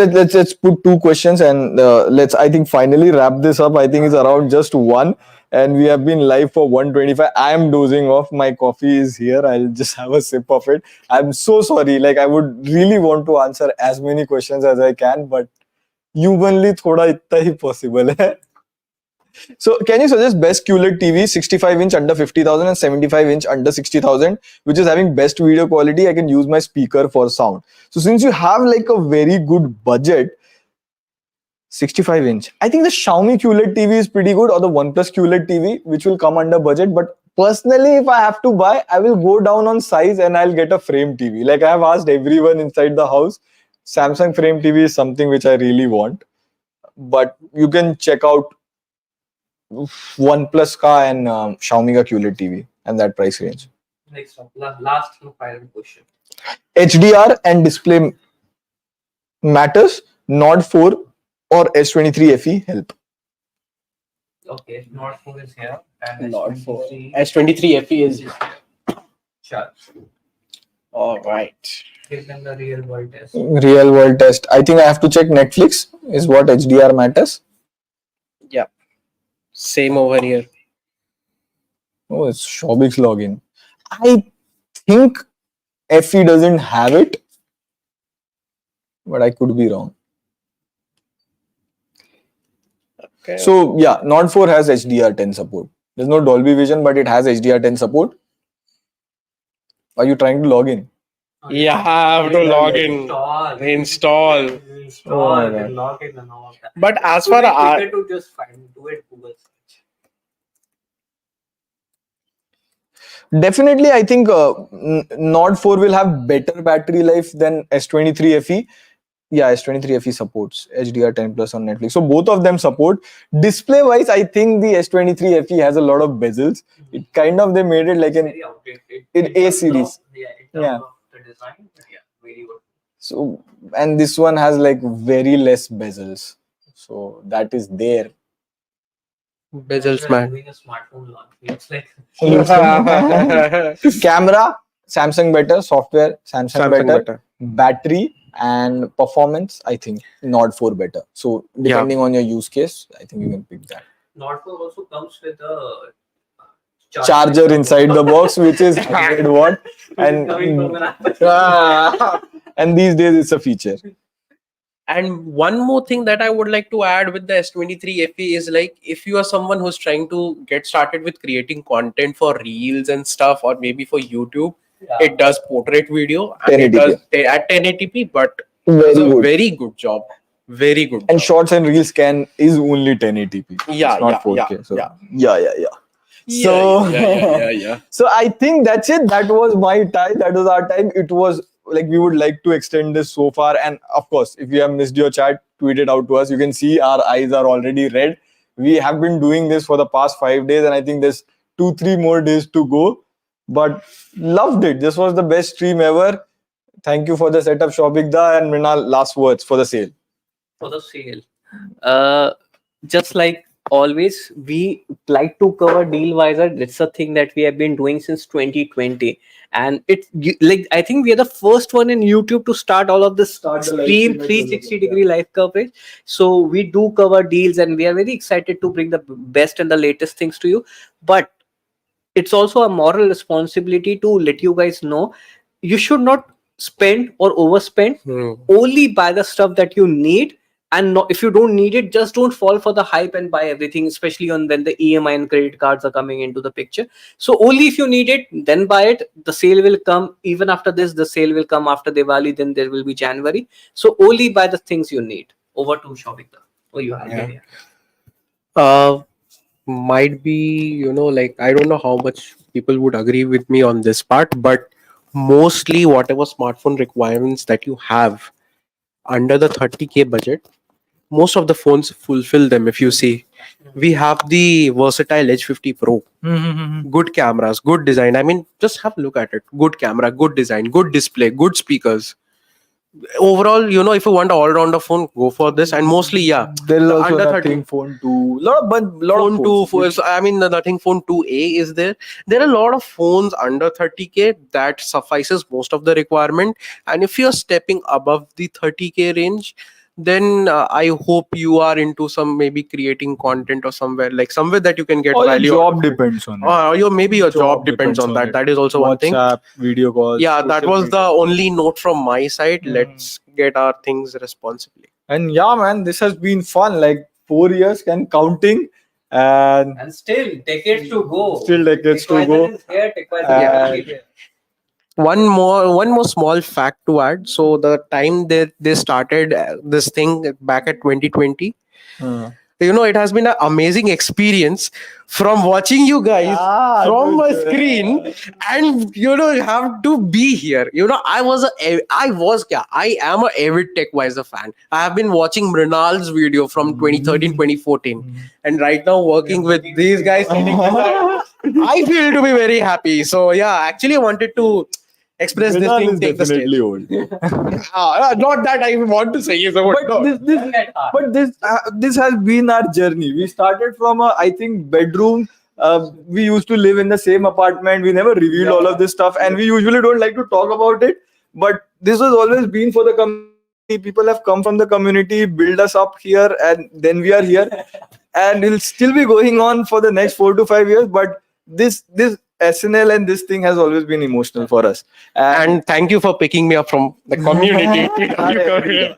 put two questions and let's I think finally wrap this up. I think it's around just one, and we have been live for 125. I am dozing off. My coffee is here. I'll just have a sip of it. I'm so sorry. Like I would really want to answer as many questions as I can, but humanly thoda itna hi possible hai. So can you suggest best QLED TV 65-inch under 50,000 and 75-inch under 60,000, which is having best video quality? I can use my speaker for sound. So since you have like a very good budget, 65-inch, I think the Xiaomi QLED TV is pretty good, or the OnePlus QLED TV, which will come under budget. But personally, if I have to buy, I will go down on size and I'll get a frame TV. Like I have asked everyone inside the house, Samsung frame TV is something which I really want. But you can check out OnePlus ka and Xiaomi ka QLED TV and that price range. Next one. Last final question. HDR and display matters. Nord 4 or S23 FE help. Okay, Nord 4 is here. And Nord 4. S23 S23 FE is. Sure. All right. Give them the real world test. Real world test. I think I have to check Netflix is what HDR matters. Yeah. Same over here. Oh, it's Shobik's login. I think FE doesn't have it, but I could be wrong. Okay. So yeah, Nord 4 has HDR10 support. There's no Dolby Vision, but it has HDR10 support. Are you trying to log in? You have to log in. Install. Oh my God. and log in and all of that. But as So far it's as quicker to just do it Google search. Definitely, I think Nord 4 will have better battery life than S23 FE. Yeah, S23 FE supports HDR10 Plus on Netflix. So both of them support. Display wise, I think the S23 FE has a lot of bezels. It kind of, they made it like an Very outdated. in A terms series. of- Yeah, in terms Yeah. of the design. But yeah, very good. So, and this one has like very less bezels. So that is there. Bezels, man. Doing a smartphone launch. It's like Camera, Samsung better. Software, Samsung better. Battery and performance, I think Nord 4 better. So depending on your use case, I think you can pick that. Nord 4 also comes with a Charger inside the box, which is 100 watt, and coming from an Apple. and these days it's a feature. And one more thing that I would like to add with the S23 FE is like, if you are someone who's trying to get started with creating content for reels and stuff, or maybe for YouTube, it does portrait video and it does at 1080p, but Very it's a good. very good job. Very good. And job. shorts and reels is only 1080p. Yeah, it's not yeah, 4K. yeah, So yeah. So so I think that's it. That was my time. That was our time. It was like we would like to extend this so far. And of course, if you have missed your chat, tweet it out to us. You can see our eyes are already red. We have been doing this for the past 5 days, and I think there's 2-3 more days to go. But loved it. This was the best stream ever. Thank you for the setup, Shobikda and Mrinal. Last words for the sale. For the sale. Just like always, we like to cover TechWiser. It's a thing that we have been doing since 2020, and like I think we are the first one in YouTube to start all of this stream 360-degree live coverage. So we do cover deals, and we are very excited to bring the best and the latest things to you. But it's also a moral responsibility to let you guys know you should not spend or overspend. Only buy the stuff that you need, and if you don't need it, just don't fall for the hype and buy everything, especially on when the EMI and credit cards are coming into the picture. So only if you need it, then buy it. The sale will come even after this. The sale will come after Diwali, then there will be January. So only buy the things you need. Over to Shobikda. Oh, you have Might be, like, I don't know how much people would agree with me on this part, but mostly whatever smartphone requirements that you have under the 30K budget, most of the phones fulfill them. If you see, we have the versatile Edge 50 Pro, good cameras, good design. I mean, just have a look at it. Good camera, good design, good display, good speakers. Overall, if you want an all-rounder phone, go for this. And mostly, there is also under Nothing Phone 2. Lot phone of phones. 2, I mean, the Nothing Phone 2A is there. There are a lot of phones under 30K that suffices most of the requirement. And if you're stepping above the 30K range, then I hope you are into some maybe creating content or somewhere that you can get Or your value. job depends on it. Or maybe your job depends on that. it. That is also one thing. WhatsApp, video calls. Yeah, that social was media. the only note from my side. Let's get our things responsibly. And yeah, man, this has been fun. Like 4 years and counting. And still decades to go. Still decades to go. TechWiser One more small fact to add. So the time they started this thing back at 2020, it has been an amazing experience from watching you guys from a screen, and you have to be here. I am a avid TechWiser fan. I have been watching Mrinal's video from 2013 2014, and right now working with these guys I feel to be very happy. So yeah, actually I wanted to express this thing. Is Take the stage. definitely old. Not that I want to say he's old. But this has been our journey. We started from I think bedroom. We used to live in the same apartment. We never revealed all of this stuff, and we usually don't like to talk about it. But this has always been for the community. People have come from the community, build us up here, and then we are here, and it'll still be going on for the next 4 to 5 years. But this SNL and this thing has always been emotional for us. And thank you for picking me up from the community.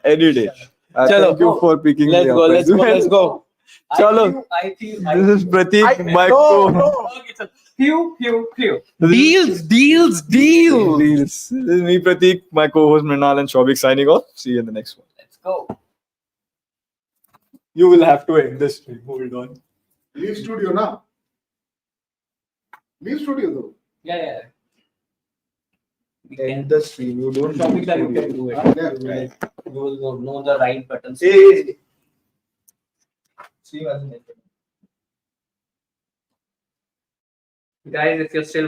Any day. Thank you for picking me up. Let's go. Chalo. This is Pratik, my Pew. Deals. This is me, Pratik, my co-host Mrinal and Shobik signing off. See you in the next one. Let's go. You will have to end the stream. Hold on. Leave studio now. Leave studio though. Yeah. End the stream. You don't. Topic that you can do it. Yeah. You will know the right buttons. Hey. See you. Guys, if you're still